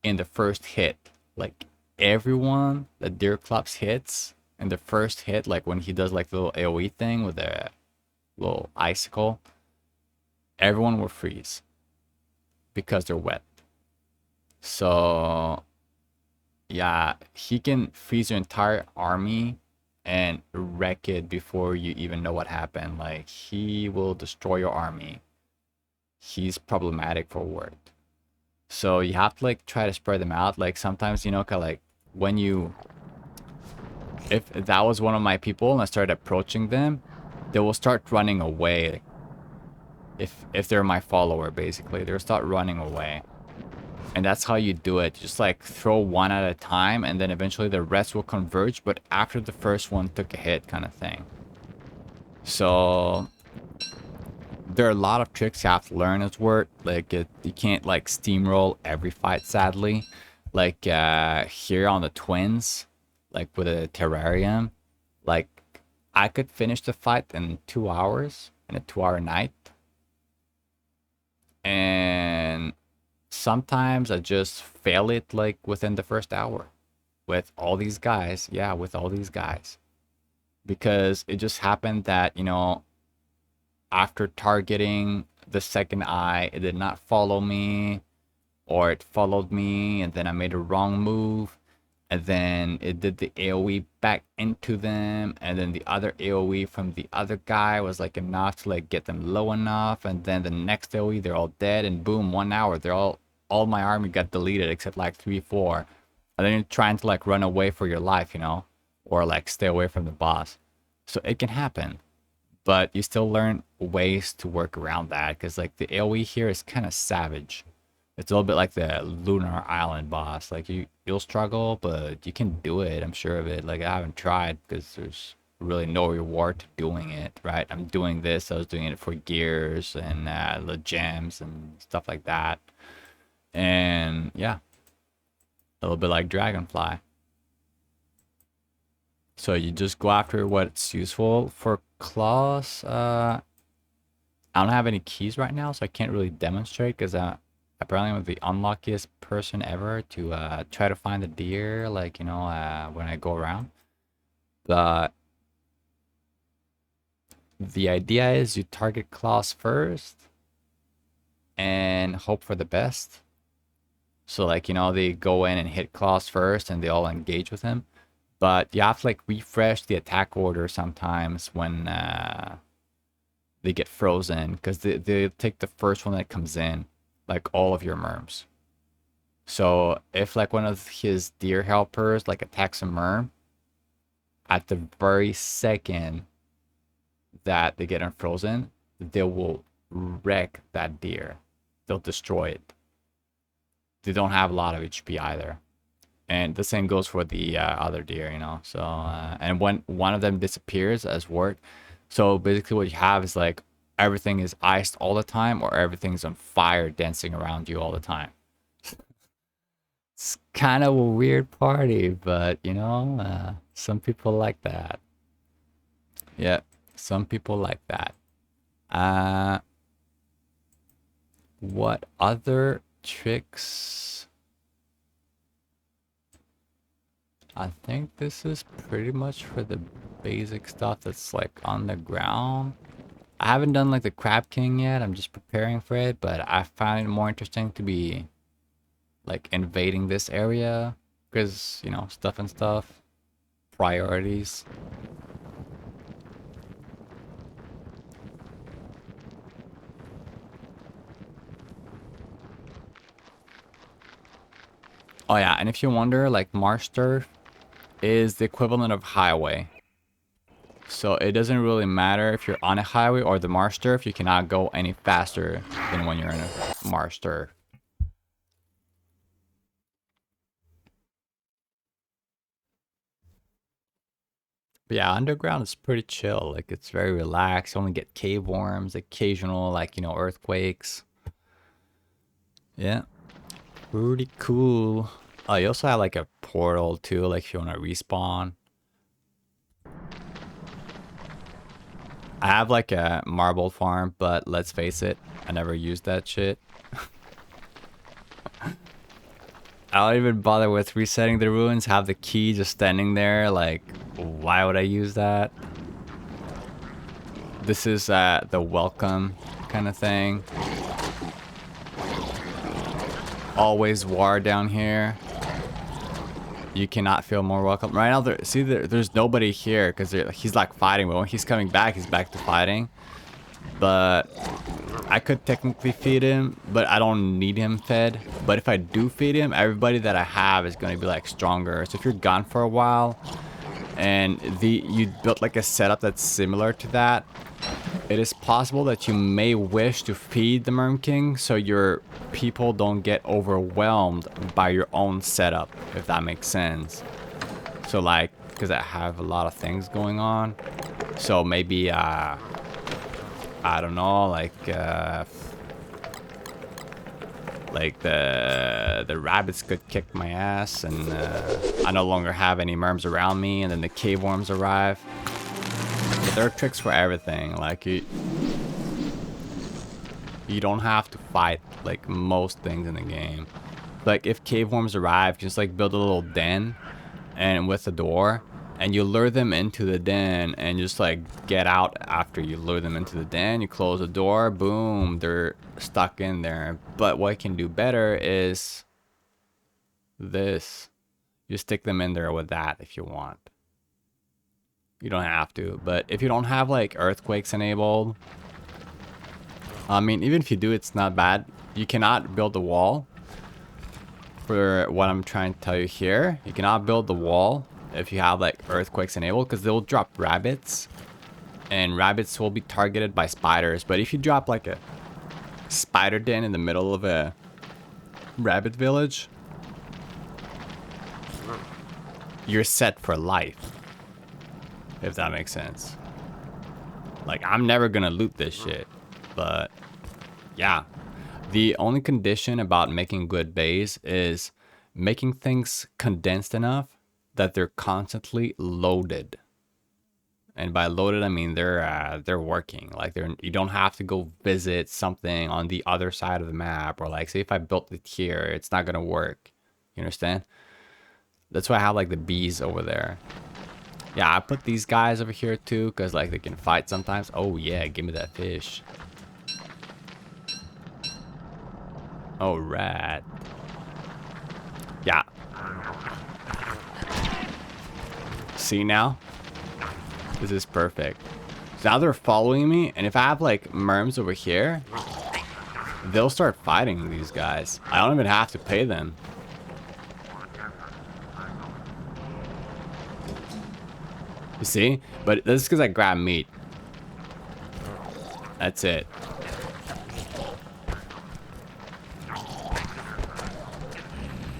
in the first hit. Like everyone that deer clubs hits in the first hit, like when he does like the little AoE thing with the little icicle, everyone will freeze because they're wet. So yeah, he can freeze your entire army and wreck it before you even know what happened. Like he will destroy your army. He's problematic for Wurt. So you have to like try to spread them out. Like sometimes, you know, kind of like when you, if that was one of my people and I started approaching them, they will start running away. If they're my follower, basically, they'll start running away. And that's how you do it. Just like throw one at a time and then eventually the rest will converge, but after the first one took a hit kind of thing. So there are a lot of tricks you have to learn as Wurt. Like you can't like steamroll every fight, sadly. Like here on the twins, like with a terrarium, like I could finish the fight in 2 hours in a 2-hour night. And sometimes I just fail it like within the first hour with all these guys. Yeah, with all these guys. Because it just happened that, you know, after targeting the second eye, it did not follow me, or it followed me and then I made a wrong move, and then it did the AoE back into them, and then the other AoE from the other guy was like enough to like get them low enough, and then the next AoE they're all dead, and boom, 1 hour they're all my army got deleted except like 3-4, and then you're trying to like run away for your life, you know, or like stay away from the boss. So it can happen, but you still learn ways to work around that, because like the AoE here is kind of savage. It's a little bit like the Lunar Island boss. Like you'll struggle, but you can do it. I'm sure of it. Like I haven't tried because there's really no reward to doing it, right? I'm doing this. I was doing it for gears and the gems and stuff like that. And yeah, a little bit like Dragonfly. So you just go after what's useful. For claws, I don't have any keys right now, so I can't really demonstrate because apparently I'm the unluckiest person ever to try to find the deer, like, you know, when I go around. But the idea is you target claws first and hope for the best. So, like, you know, they go in and hit claws first and they all engage with him. But you have to, like, refresh the attack order sometimes when they get frozen, because they take the first one that comes in, like all of your merms. So if like one of his deer helpers like attacks a merm, at the very second that they get unfrozen, they will wreck that deer. They'll destroy it. They don't have a lot of HP either. And the same goes for the other deer, you know. So and when one of them disappears as Wurt, so basically what you have is like everything is iced all the time, or everything's on fire dancing around you all the time. It's kind of a weird party, but you know, some people like that. Yeah, some people like that. Uh, what other tricks? I think this is pretty much for the basic stuff that's like on the ground. I haven't done like the Crab King yet. I'm just preparing for it, but I find it more interesting to be like invading this area because, you know, stuff and stuff, priorities. Oh yeah, and if you wonder, like marsh turf is the equivalent of highway. So it doesn't really matter if you're on a highway or the marsh turf, you cannot go any faster than when you're in a marsh turf. But yeah, underground is pretty chill. Like it's very relaxed. You only get cave worms, occasional like, you know, earthquakes. Yeah, pretty cool. Oh, you also have like a portal too, like if you want to respawn. I have like a marble farm, but let's face it, I never used that shit. I don't even bother with resetting the ruins, have the key just standing there, like, why would I use that? This is the welcome kind of thing. Always war down here. You cannot feel more welcome. Right now, there's nobody here because he's like fighting, but when he's coming back, he's back to fighting. But I could technically feed him, but I don't need him fed. But if I do feed him, everybody that I have is going to be like stronger. So if you're gone for a while and you built like a setup that's similar to that, it is possible that you may wish to feed the Merm King so your people don't get overwhelmed by your own setup, if that makes sense. So like, because I have a lot of things going on, so maybe I don't know, like the rabbits could kick my ass, and I no longer have any merms around me, and then the cave worms arrive. But there are tricks for everything. Like you don't have to fight like most things in the game. Like if cave worms arrive, just like build a little den and with a door, and you lure them into the den and just like get out after you lure them into the den. You close the door, boom, they're stuck in there. But what you can do better is this. You stick them in there with that if you want. You don't have to, but if you don't have like earthquakes enabled, I mean, even if you do, it's not bad. You cannot build a wall. For what I'm trying to tell you here, you cannot build the wall if you have like earthquakes enabled, because they'll drop rabbits, and rabbits will be targeted by spiders. But if you drop like a spider den in the middle of a rabbit village, you're set for life, if that makes sense. Like, I'm never gonna loot this shit, but yeah, The only condition about making good bays is making things condensed enough that they're constantly loaded. And by loaded, I mean they're working. Like you don't have to go visit something on the other side of the map, or like say if I built it here, it's not gonna work. You understand? That's why I have like the bees over there. Yeah, I put these guys over here too, because like they can fight sometimes. Oh yeah, give me that fish. Oh, rat. Yeah. See now? This is perfect. So now they're following me, and if I have like merms over here, they'll start fighting these guys. I don't even have to pay them. You see? But this is because I grab meat. That's it.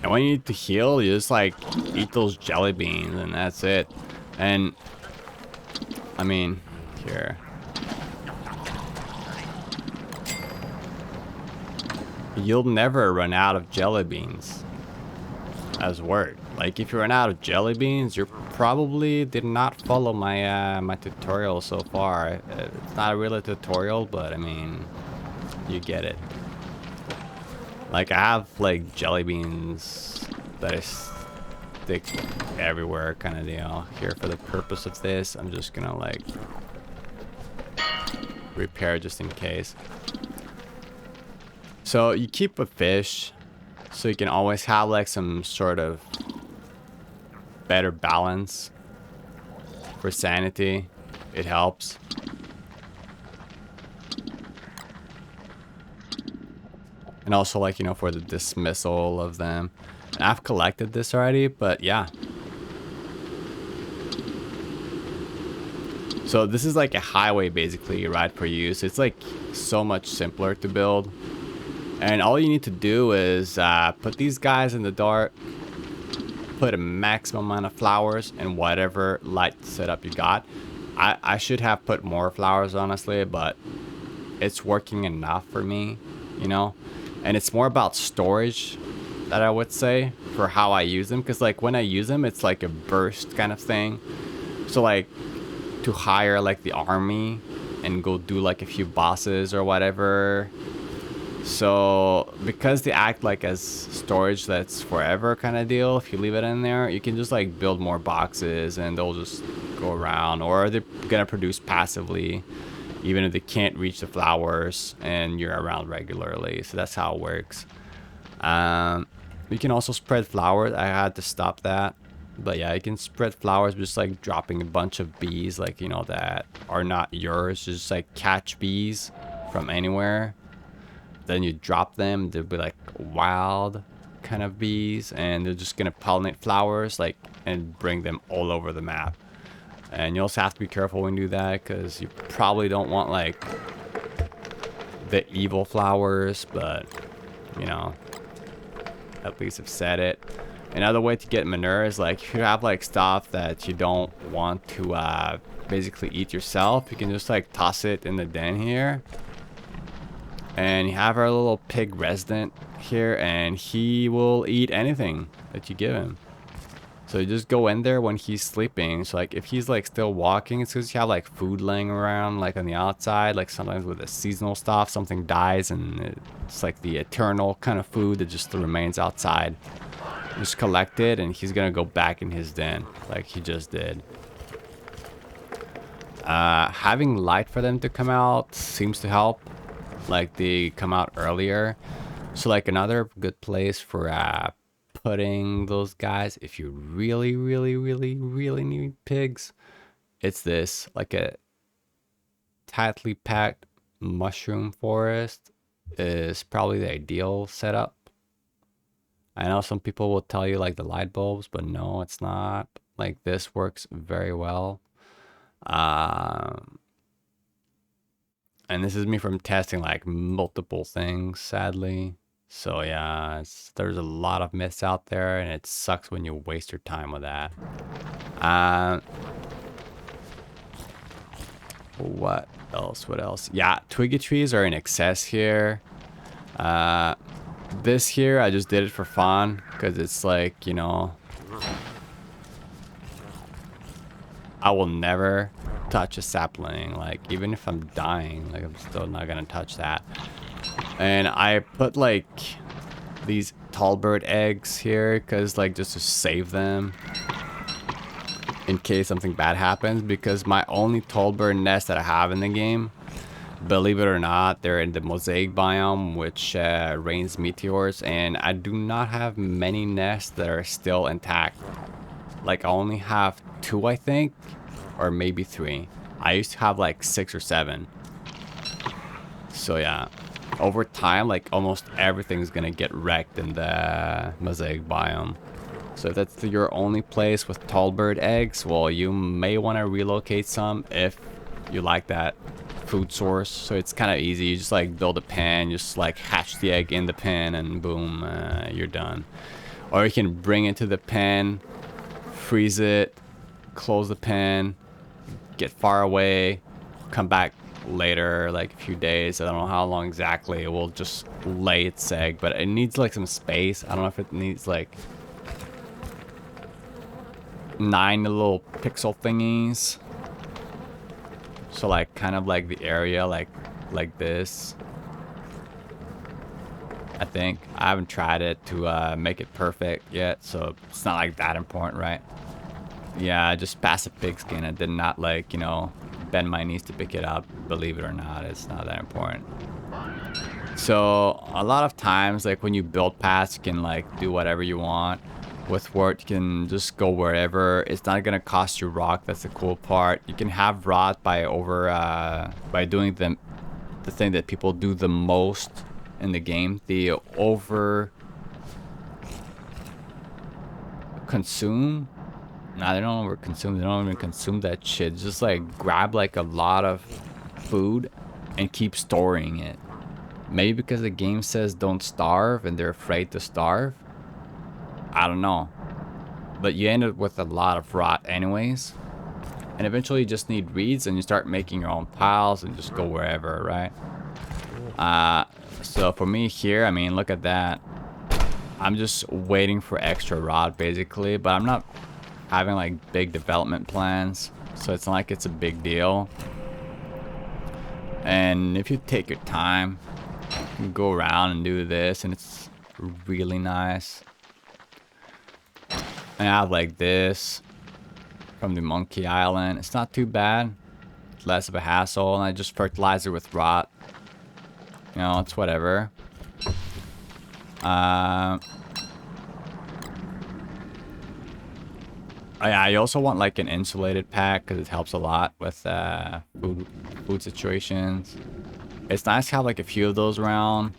And when you need to heal, you just like eat those jelly beans and that's it. And I mean, here. You'll never run out of jelly beans as Wurt. Like if you run out of jelly beans, you probably did not follow my my tutorial so far. It's not really a tutorial, but I mean, you get it. Like I have like jelly beans that I stick everywhere kind of deal. Here for the purpose of this, I'm just gonna like repair just in case. So you keep a fish so you can always have like some sort of better balance for sanity. It helps. And also like, you know, for the dismissal of them. And I've collected this already, but yeah. So this is like a highway basically, right, for you. So it's like so much simpler to build. And all you need to do is put these guys in the dark, put a maximum amount of flowers and whatever light setup you got. I should have put more flowers, honestly, but it's working enough for me, you know? And it's more about storage that I would say for how I use them. Because like when I use them, it's like a burst kind of thing. So like to hire like the army and go do like a few bosses or whatever. So because they act like as storage that's forever kind of deal, if you leave it in there, you can just like build more boxes and they'll just go around, or they're gonna produce passively even if they can't reach the flowers and you're around regularly. So that's how it works. You can also spread flowers. I had to stop that, but yeah, you can spread flowers just like dropping a bunch of bees, like, you know, that are not yours. Just like catch bees from anywhere, then you drop them. They'll be like wild kind of bees, and they're just gonna pollinate flowers like and bring them all over the map. And you also have to be careful when you do that, because you probably don't want like the evil flowers, but you know, at least I've said it. Another way to get manure is like if you have like stuff that you don't want to basically eat yourself, you can just like toss it in the den here. And you have our little pig resident here, and he will eat anything that you give him. So you just go in there when he's sleeping. So like if he's like still walking, it's because you have like food laying around like on the outside. Like sometimes with the seasonal stuff, something dies and it's like the eternal kind of food that just remains outside. Just collect it and he's gonna go back in his den like he just did. Having light for them to come out seems to help. Like they come out earlier. So like another good place for putting those guys, if you really need pigs, it's this, like a tightly packed mushroom forest is probably the ideal setup. I know some people will tell you like the light bulbs, but no, it's not. Like this works very well. And this is me from testing like multiple things, sadly. So yeah, there's a lot of myths out there, and it sucks when you waste your time with that. What else? Yeah, twiggy trees are in excess here. This here, I just did it for fun, because it's like, you know, I will never touch a sapling. Like, even if I'm dying, like, I'm still not gonna touch that. And I put, like, these tall bird eggs here, because, like, just to save them in case something bad happens, because my only tall bird nest that I have in the game, believe it or not, they're in the mosaic biome, which rains meteors, and I do not have many nests that are still intact. Like, I only have 2, I think, or maybe 3. I used to have like 6 or 7. So yeah, over time, like, almost everything's gonna get wrecked in the mosaic biome. So if that's your only place with tall bird eggs, well, you may want to relocate some if you like that food source. So it's kind of easy. You just like build a pen, just like hatch the egg in the pen, and boom, you're done. Or you can bring it to the pen, freeze it, close the pen, get far away, come back later, like a few days. I don't know how long exactly. It will just lay its egg, but it needs like some space. I don't know if it needs like 9 little pixel thingies. So like kind of like the area like this. I think I haven't tried it to make it perfect yet, so it's not like that important, right? Yeah, I just passed a pigskin. I did not, like, you know, bend my knees to pick it up. Believe it or not, it's not that important. So a lot of times, like, when you build paths, you can like do whatever you want. With Wurt, you can just go wherever. It's not gonna cost you rock. That's the cool part. You can have rot by doing the thing that people do the most in the game. The over consume. Nah, they don't over consume. They don't even consume that shit. Just like grab like a lot of food and keep storing it. Maybe because the game says don't starve and they're afraid to starve. I don't know, but you end up with a lot of rot anyways, and eventually you just need reeds and you start making your own piles and just go wherever, right? So for me here, I mean, look at that. I'm just waiting for extra rot basically, but I'm not having like big development plans, so it's not like it's a big deal. And if you take your time, you can go around and do this, and it's really nice. And I have like this from the Monkey Island. It's not too bad. It's less of a hassle, and I just fertilize it with rot. You know, it's whatever. Yeah, I also want like an insulated pack because it helps a lot with food situations. It's nice to have like a few of those around.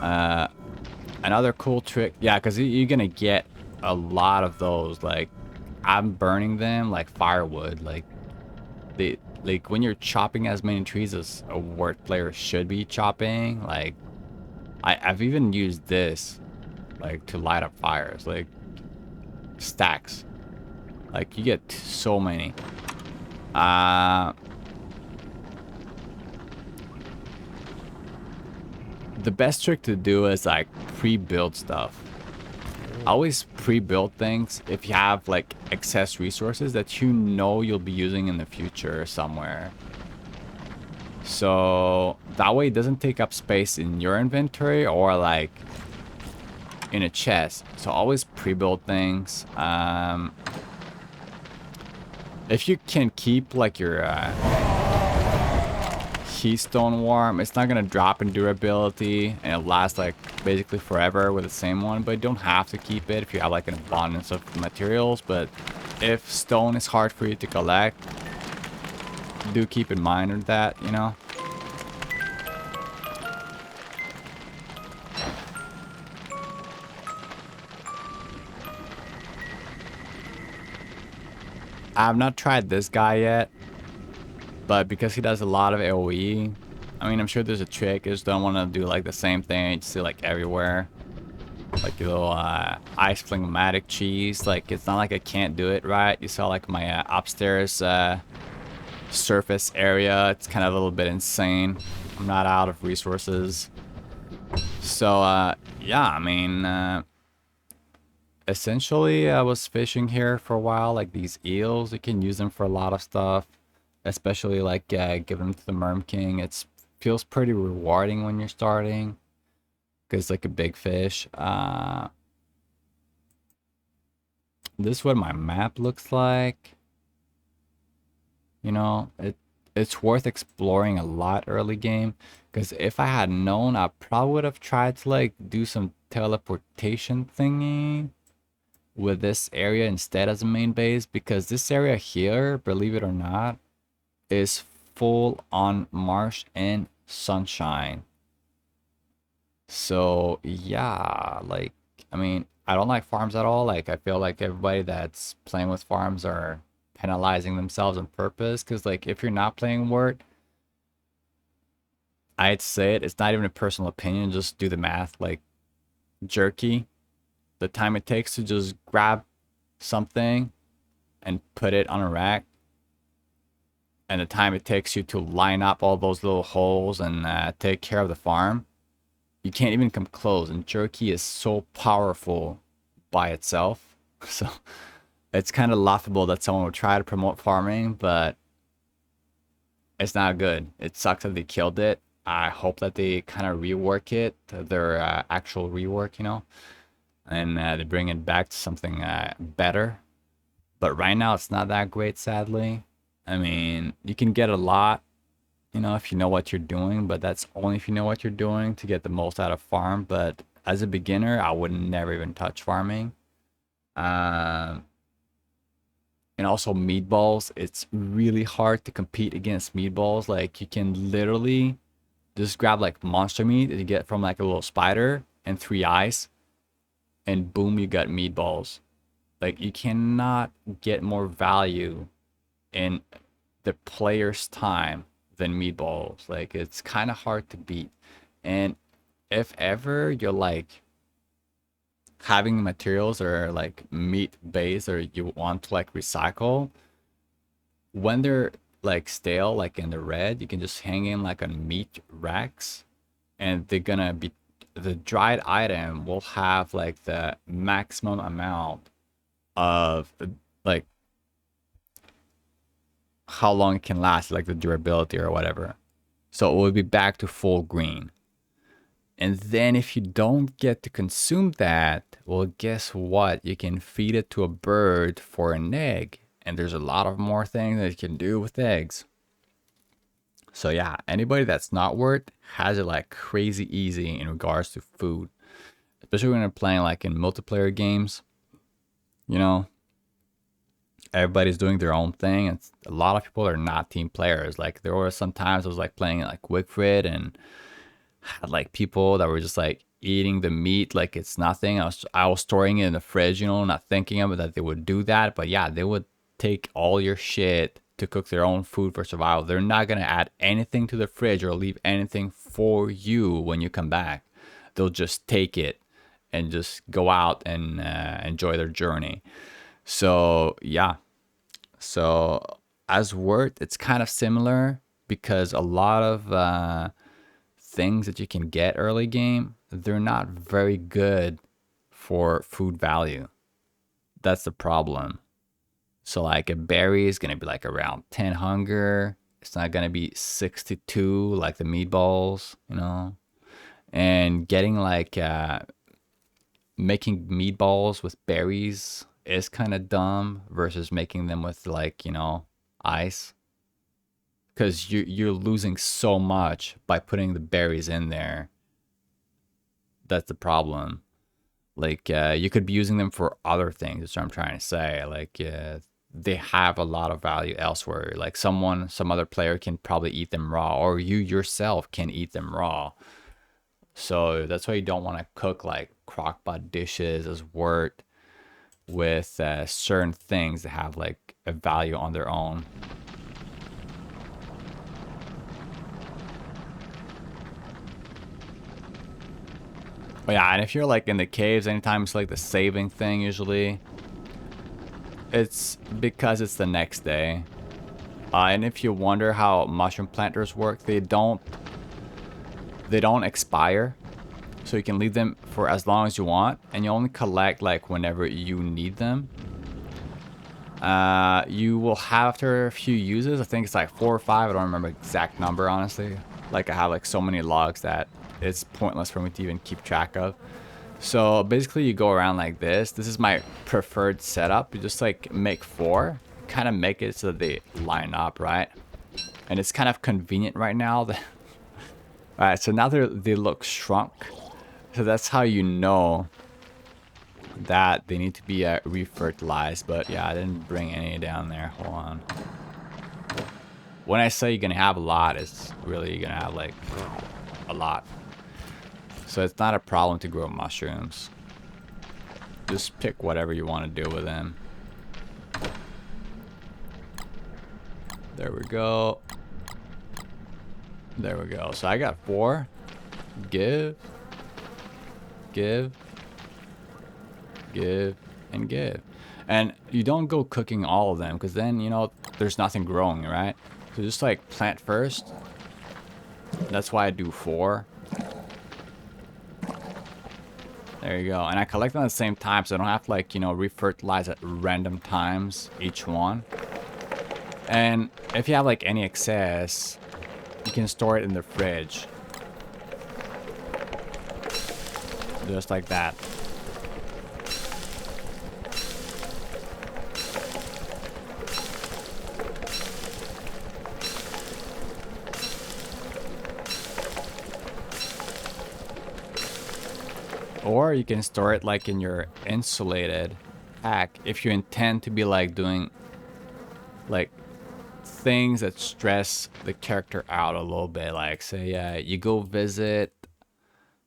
Another cool trick, yeah, because you're gonna get a lot of those. Like, I'm burning them like firewood. Like when you're chopping as many trees as a Wurt player should be chopping, like I've even used this like to light up fires, like stacks. Like, you get so many. The best trick to do is like pre-build stuff. Always pre-build things if you have like excess resources that you know you'll be using in the future somewhere. So that way it doesn't take up space in your inventory or like in a chest. So always pre-build things. If you can keep like your keystone warm, it's not gonna drop in durability and it'll last like basically forever with the same one, but you don't have to keep it if you have like an abundance of materials. But if stone is hard for you to collect, do keep in mind that, you know. I have not tried this guy yet, but because he does a lot of AoE, I mean, I'm sure there's a trick. I just don't want to do like the same thing you see like everywhere. Like the little ice phlegmatic cheese. Like, it's not like I can't do it right. You saw like my upstairs surface area. It's kind of a little bit insane. I'm not out of resources. So, yeah, I mean, essentially, I was fishing here for a while. Like these eels, you can use them for a lot of stuff, especially like give them to the Merm King. It feels pretty rewarding when you're starting because like a big fish. This is what my map looks like. You know, it's worth exploring a lot early game because if I had known, I probably would have tried to like do some teleportation thingy with this area instead as a main base because this area here, believe it or not, is full on marsh and sunshine. So yeah, like I mean, I don't like farms at all. Like I feel like everybody that's playing with farms are penalizing themselves on purpose because like if you're not playing Wurt, I'd say it's not even a personal opinion, just do the math. Like jerky, the time it takes to just grab something and put it on a rack and the time it takes you to line up all those little holes and take care of the farm, you can't even come close. And jerky is so powerful by itself. So it's kind of laughable that someone would try to promote farming, but it's not good. It sucks that they killed it. I hope that they kind of rework it, their actual rework, you know, and they bring it back to something better. But right now, it's not that great, sadly. I mean, you can get a lot, you know, if you know what you're doing, but that's only if you know what you're doing to get the most out of farm. But as a beginner, I would never even touch farming. Um, and also meatballs, it's really hard to compete against meatballs. Like you can literally just grab like monster meat that you get from like a little spider and three eyes, and boom, you got meatballs. Like you cannot get more value in the player's time than meatballs. Like it's kind of hard to beat. And if ever you're like having materials or like meat based or you want to like recycle, when they're like stale, like in the red, you can just hang in like on meat racks and they're gonna be the dried item will have like the maximum amount of like how long it can last, like the durability or whatever. So it will be back to full green. And then if you don't get to consume that, well, guess what? You can feed it to a bird for an egg. And there's a lot of more things that you can do with eggs. So yeah, anybody that's not Wurt has it like crazy easy in regards to food. Especially when you're playing like in multiplayer games. You know, everybody's doing their own thing. And a lot of people are not team players. Like there were some times I was like playing like Wigfrid and had like people that were just like eating the meat like it's nothing. I was storing it in the fridge, you know, not thinking of it that they would do that. But yeah, they would take all your shit to cook their own food for survival. They're not gonna add anything to the fridge or leave anything for you when you come back. They'll just take it and just go out and enjoy their journey. So yeah, so as Word, it's kind of similar because a lot of things that you can get early game, they're not very good for food value. That's the problem. So like a berry is gonna be like around 10 hunger. It's not gonna be 62 like the meatballs, you know. And getting like making meatballs with berries is kind of dumb versus making them with like, you know, ice because you're losing so much by putting the berries in there. That's the problem. Like you could be using them for other things. That's what I'm trying to say. Like they have a lot of value elsewhere. Like some other player can probably eat them raw, or you yourself can eat them raw. So that's why you don't want to cook like crockpot dishes as Wurt with certain things that have like a value on their own. But yeah, and if you're like in the caves, anytime it's like the saving thing, usually it's because it's the next day. And if you wonder how mushroom planters work, they don't expire. So you can leave them for as long as you want, and you only collect like whenever you need them. You will have after a few uses, I think it's like 4 or 5, I don't remember the exact number honestly. Like I have like so many logs that it's pointless for me to even keep track of. So basically you go around like this. This is my preferred setup. You just like make 4, kind of make it so that they line up, right? And it's kind of convenient right now. Alright, so now they look shrunk. So that's how you know that they need to be refertilized. But yeah, I didn't bring any down there. Hold on. When I say you're gonna have a lot, it's really you're gonna have like a lot. So it's not a problem to grow mushrooms. Just pick whatever you want to do with them. There we go. There we go. So I got 4. Give, and give. And you don't go cooking all of them, because then, you know, there's nothing growing, right? So just like plant first. That's why I do 4. There you go. And I collect them at the same time, so I don't have to, like, you know, refertilize at random times each one. And if you have like any excess, you can store it in the fridge. Just like that. Or you can store it like in your insulated pack if you intend to be like doing like things that stress the character out a little bit. Like say you go visit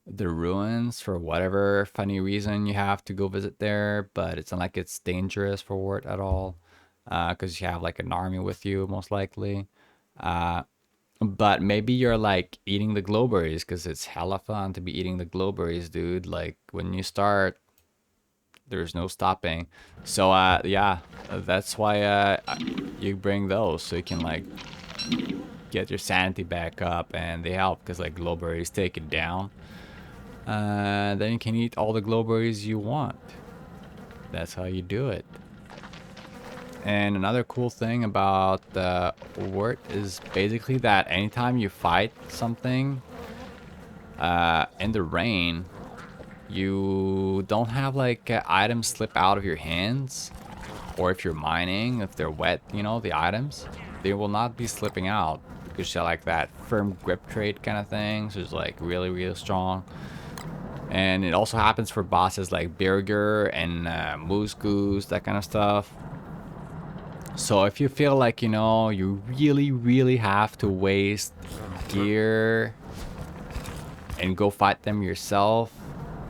the ruins for whatever funny reason you have to go visit there, but it's not like it's dangerous for Wurt at all, because you have like an army with you most likely. But maybe you're like eating the glowberries because it's hella fun to be eating the glowberries, dude. Like when you start, there's no stopping. So yeah, that's why you bring those, so you can like get your sanity back up, and they help because like glowberries take it down. Then you can eat all the glowberries you want. That's how you do it. And another cool thing about the Wurt is basically that anytime you fight something in the rain, you don't have like items slip out of your hands. Or if you're mining, if they're wet, you know, the items, they will not be slipping out because you like that firm grip trait kind of thing. So it's like really, really strong. And it also happens for bosses like Burger and Moose Goose, that kind of stuff. So if you feel like, you know, you really, really have to waste gear and go fight them yourself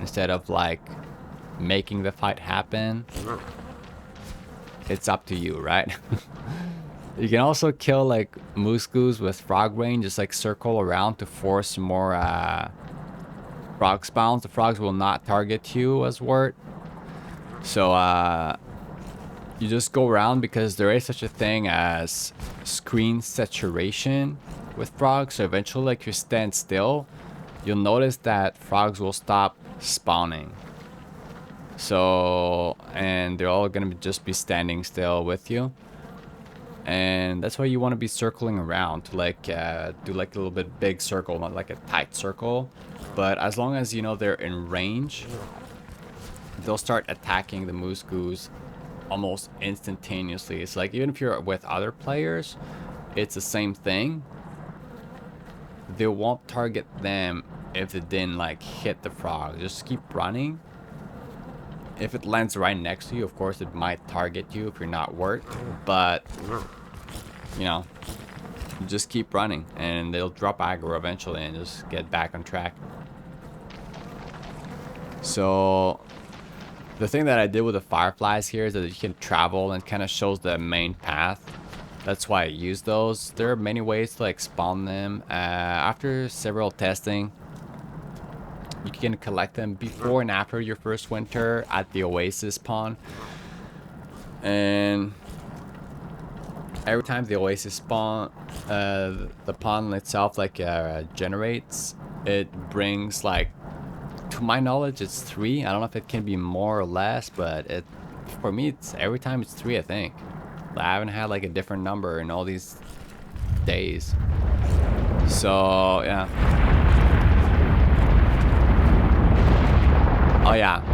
instead of like making the fight happen, it's up to you, right? You can also kill like Moose Goose with frog rain, just like circle around to force more frog spawns. The frogs will not target you as Wurt. So you just go around because there is such a thing as screen saturation with frogs. So eventually, like, if you stand still, you'll notice that frogs will stop spawning. So, and they're all gonna just be standing still with you. And that's why you want to be circling around to like do like a little bit big circle, not like a tight circle. But as long as, you know, they're in range, they'll start attacking the Moose Goose almost instantaneously. It's like even if you're with other players, it's the same thing. They won't target them if it didn't like hit the frog. Just keep running. If it lands right next to you, of course it might target you if you're not Wurt, but you know, just keep running and they'll drop aggro eventually and just get back on track. So the thing that I did with the fireflies here is that you can travel and kind of shows the main path. That's why I use those. There are many ways to like spawn them. After several testing, you can collect them before and after your first winter at the oasis pond. And every time the oasis spawn, the pond itself like generates, it brings like to my knowledge, it's 3. I don't know if it can be more or less, but for me, it's every time it's 3, I think. I haven't had like a different number in all these days. So, yeah. Oh, yeah.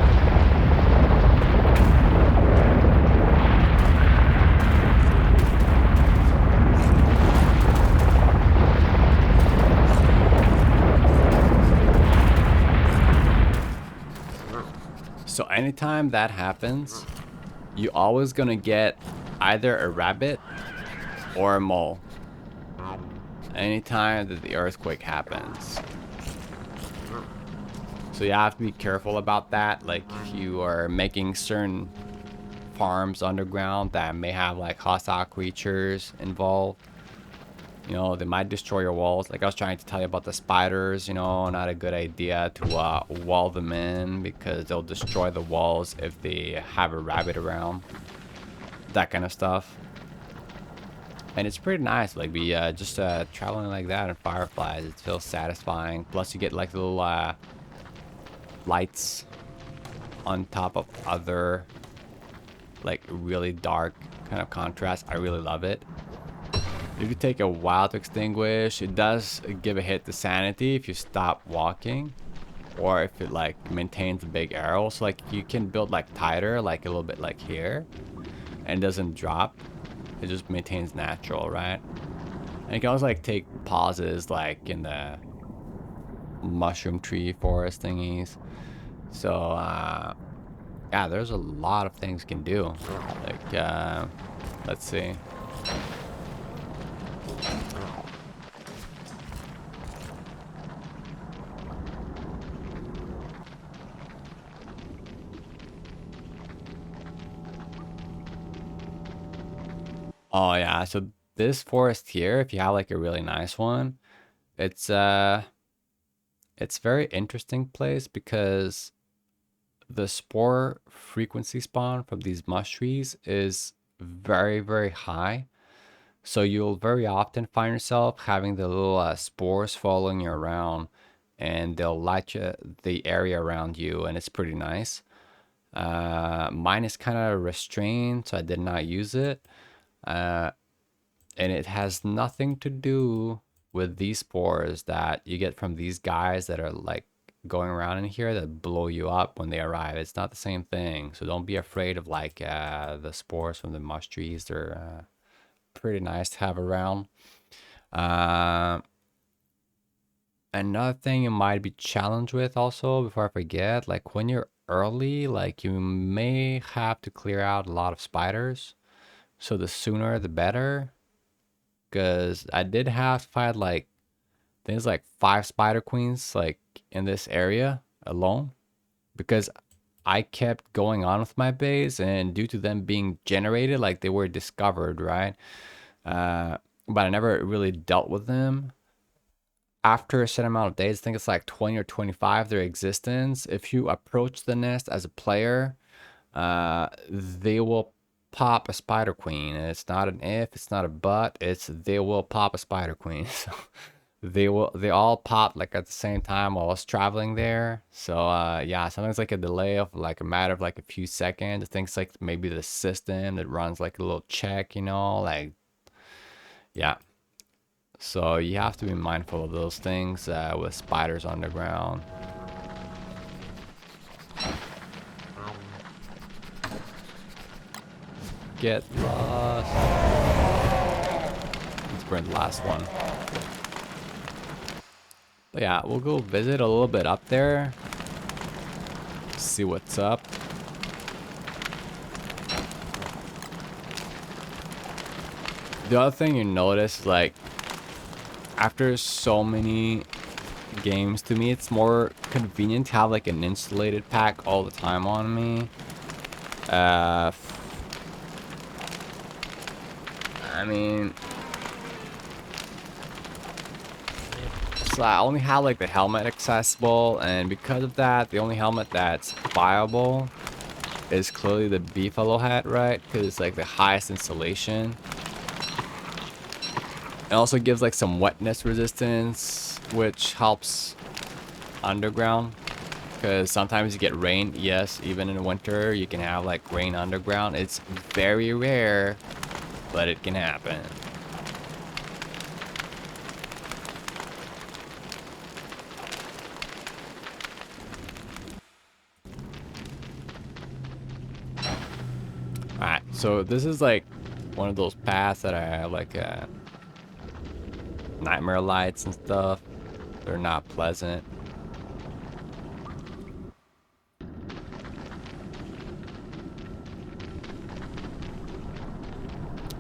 So anytime that happens, you're always gonna get either a rabbit or a mole. Anytime that the earthquake happens. So you have to be careful about that. Like if you are making certain farms underground that may have like hostile creatures involved, you know, they might destroy your walls. Like I was trying to tell you about the spiders, you know, not a good idea to wall them in because they'll destroy the walls if they have a rabbit around. That kind of stuff. And it's pretty nice, like be just traveling like that in fireflies. It feels satisfying. Plus you get like little lights on top of other like really dark kind of contrast. I really love it. It could take a while to extinguish. It does give a hit to sanity if you stop walking, or if it like maintains a big arrow. So like you can build like tighter, like a little bit like here, and it doesn't drop. It just maintains natural, right? And you can also like take pauses like in the mushroom tree forest thingies. So yeah, there's a lot of things you can do. Like let's see. Oh yeah, so this forest here, if you have like a really nice one, it's very interesting place because the spore frequency spawn from these mush trees is very, very high. So you'll very often find yourself having the little spores following you around, and they'll light you the area around you, and it's pretty nice. Mine is kind of restrained, so I did not use it. And it has nothing to do with these spores that you get from these guys that are like going around in here that blow you up when they arrive. It's not the same thing. So don't be afraid of like the spores from the mush trees. They're pretty nice to have around. Another thing you might be challenged with also, before I forget, like when you're early, like you may have to clear out a lot of spiders. So the sooner the better. Because I did have to fight like, I think it's like 5 spider queens like in this area alone. Because I kept going on with my base, and due to them being generated, like they were discovered, right? But I never really dealt with them. After a certain amount of days, I think it's like 20 or 25, their existence. If you approach the nest as a player, they will pop a spider queen. And it's not an if, it's not a but, it's they will pop a spider queen. So they all pop like at the same time while I was traveling there. So yeah, sometimes like a delay of like a matter of like a few seconds. I think it's like maybe the system that runs like a little check, you know, like yeah. So you have to be mindful of those things with spiders underground. Get lost. Let's burn the last one. But yeah, we'll go visit a little bit up there. See what's up. The other thing you notice, like, after so many games, to me, it's more convenient to have like an insulated pack all the time on me. I mean, so I only have like the helmet accessible, and because of that, the only helmet that's viable is clearly the beefalo hat, right? Because it's like the highest insulation. It also gives like some wetness resistance, which helps underground. Because sometimes you get rain. Yes, even in the winter, you can have like rain underground. It's very rare, but it can happen. Alright, so this is like one of those paths that I have like nightmare lights and stuff. They're not pleasant.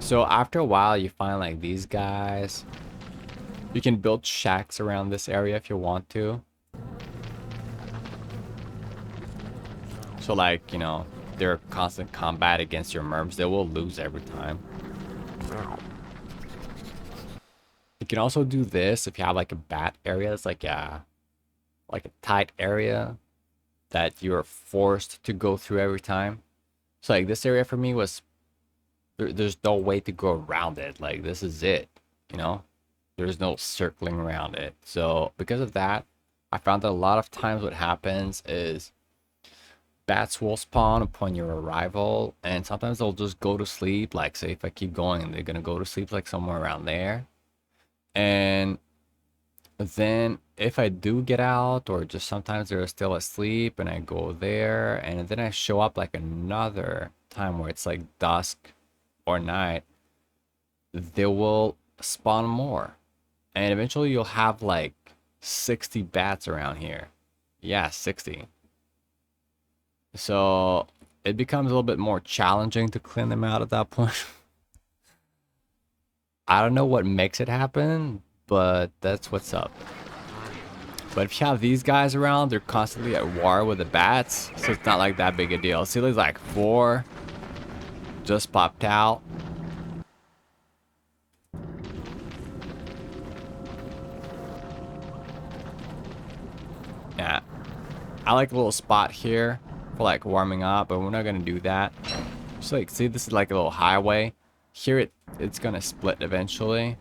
So after a while, you find like these guys. You can build shacks around this area if you want to. So like, you know, they're constant combat against your merms. They will lose every time. You can also do this if you have like a bat area. It's like a tight area that you're forced to go through every time. So like this area for me was there's no way to go around it. Like this is it, you know? There's no circling around it. So because of that, I found that a lot of times what happens is bats will spawn upon your arrival, and sometimes they'll just go to sleep. Like say if I keep going, they're gonna go to sleep like somewhere around there. And then if I do get out, or just sometimes they're still asleep and I go there, and then I show up like another time where it's like dusk or night, they will spawn more. And eventually you'll have like 60 bats around here. Yeah, 60. So it becomes a little bit more challenging to clean them out at that point. I don't know what makes it happen, but that's what's up. But if you have these guys around, they're constantly at war with the bats, so it's not like that big a deal. See, there's like 4 just popped out. Yeah, I like a little spot here for like warming up, but we're not gonna do that. Just like, see, this is like a little highway. Here it's gonna split eventually.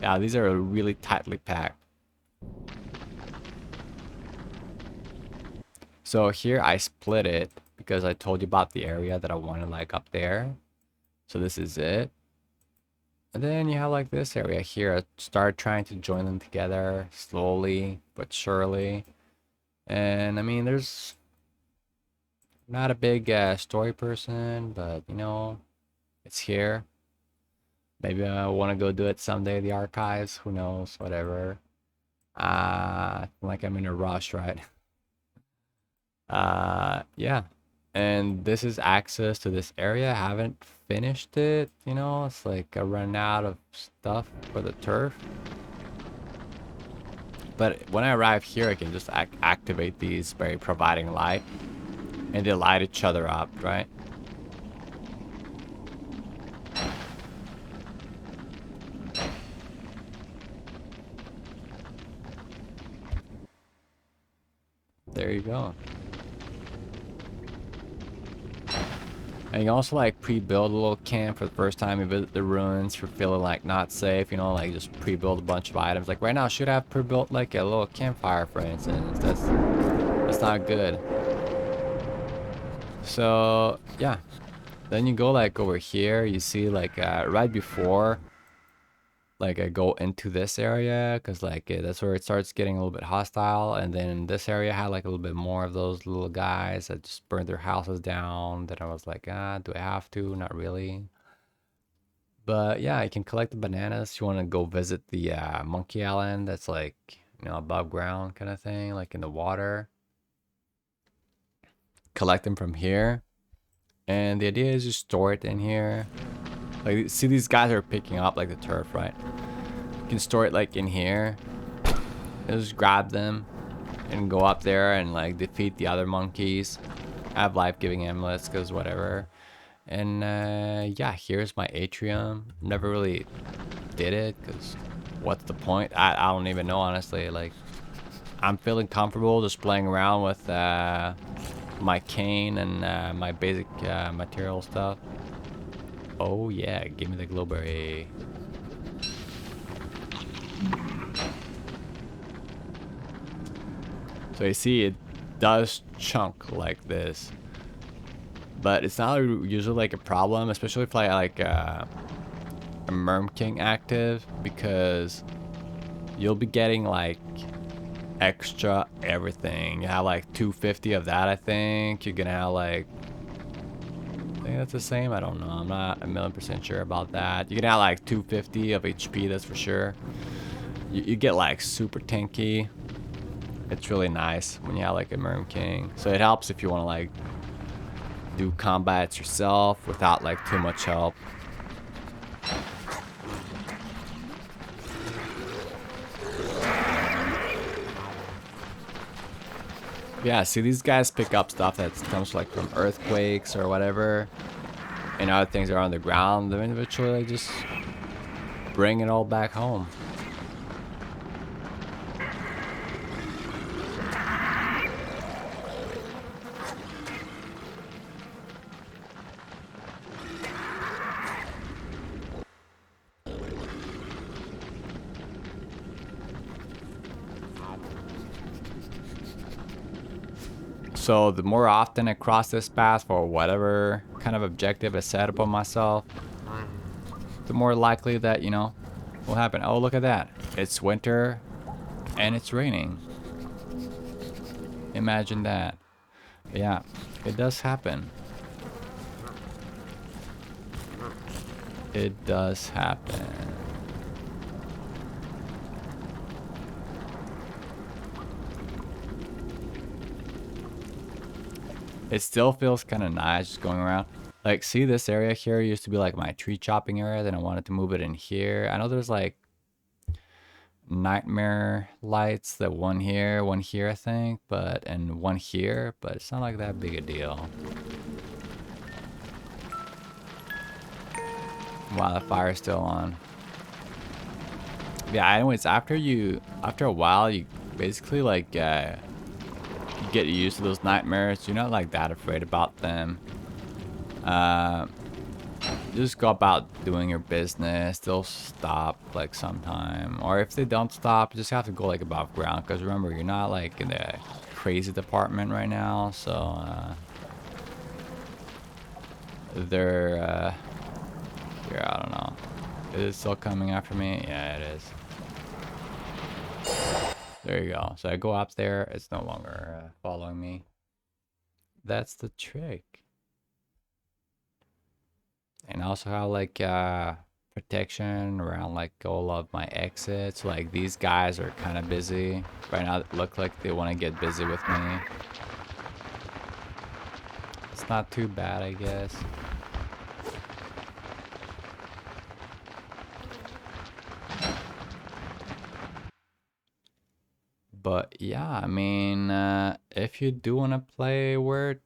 Yeah, these are really tightly packed. So here I split it because I told you about the area that I wanted like up there. So this is it. And then you have like this area here. I start trying to join them together slowly but surely. And I mean, there's not a big story person, but you know, it's here. Maybe I want to go do it someday, the archives, who knows, whatever. Like I'm in a rush, right? Yeah. And this is access to this area. I haven't finished it, you know, it's like I run out of stuff for the turf. But when I arrive here, I can just activate these by providing light, and they light each other up, right? There you go. And you can also like pre-build a little camp for the first time you visit the ruins. If you're feeling like not safe, you know, like just pre-build a bunch of items. Like right now, I should have pre-built like a little campfire, for instance. That's not good. So yeah, then you go like over here. You see like right before, like I go into this area because like that's where it starts getting a little bit hostile. And then in this area I had like a little bit more of those little guys that just burned their houses down. Then I was like, do I have to? Not really. But yeah, you can collect the bananas. You want to go visit the monkey island that's like, you know, above ground kind of thing, like in the water. Collect them from here, and the idea is you store it in here. Like, see, these guys are picking up like the turf, right? You can store it like in here. You just grab them and go up there and like defeat the other monkeys. Have life-giving amulets, cause whatever. And yeah, here's my atrium. Never really did it, cause what's the point? I don't even know, honestly. Like, I'm feeling comfortable just playing around with my cane and my basic material stuff. Oh yeah, give me the glowberry. So you see it does chunk like this. But it's not usually like a problem, especially if I like a Merm King active, because you'll be getting like extra everything. You have like 250 of that, I think. You're gonna have like, I think that's the same. I don't know. I'm not a million% sure about that. You're gonna have like 250 of HP, that's for sure. You get like super tanky. It's really nice when you have like a Merm King. So it helps if you want to like do combats yourself without like too much help. Yeah, see, these guys pick up stuff that comes like from earthquakes or whatever, and other things that are on the ground. Then eventually they just bring it all back home. So the more often I cross this path for whatever kind of objective I set up on myself, the more likely that, you know, will happen. Oh, look at that. It's winter and it's raining. Imagine that. Yeah, it does happen. It does happen. It still feels kind of nice just going around. Like, see, this area here used to be like my tree chopping area. Then I wanted to move it in here. I know there's like nightmare lights, that one here, I think, and one here, but it's not like that big a deal. Wow, the fire's still on. Yeah, anyways, after a while, you basically like get used to those nightmares. You're not like that afraid about them. Just go about doing your business. They'll stop like sometime, or if they don't stop, you just have to go like above ground, because remember, you're not like in the crazy department right now, so they're here, I don't know. Is it still coming after me? Yeah, it is. There you go. So I go up there, it's no longer following me. That's the trick. And I also have like protection around like all of my exits. Like, these guys are kind of busy right now. It look like they want to get busy with me. It's not too bad, I guess. But yeah, I mean, if you do want to play Wurt,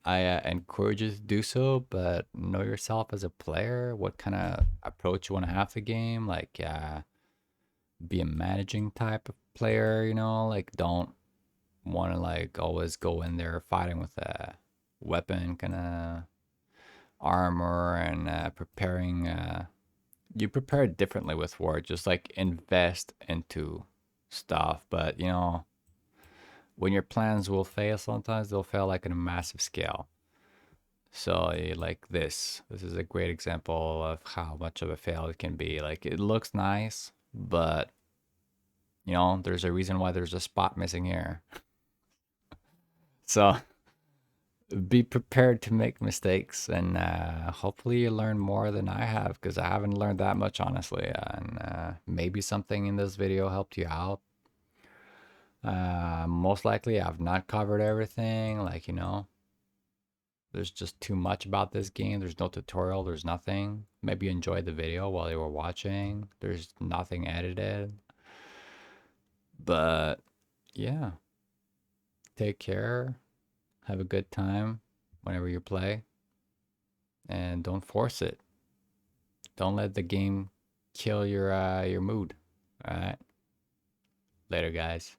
I encourage you to do so, but know yourself as a player, what kind of approach you want to have the game. Like, be a managing type of player, you know, like, don't want to like always go in there fighting with a weapon kind of armor and preparing. You prepare differently with Wurt, just like invest into stuff, but you know, when your plans will fail, sometimes they'll fail like on a massive scale. So like this is a great example of how much of a fail it can be. Like, it looks nice, but you know, there's a reason why there's a spot missing here. So be prepared to make mistakes, and hopefully you learn more than I have, because I haven't learned that much, honestly. And maybe something in this video helped you out. Most likely I've not covered everything. Like, you know, there's just too much about this game. There's no tutorial, there's nothing. Maybe you enjoyed the video while you were watching. There's nothing edited. But yeah, take care. Have a good time whenever you play. And don't force it. Don't let the game kill your mood. All right. Later, guys.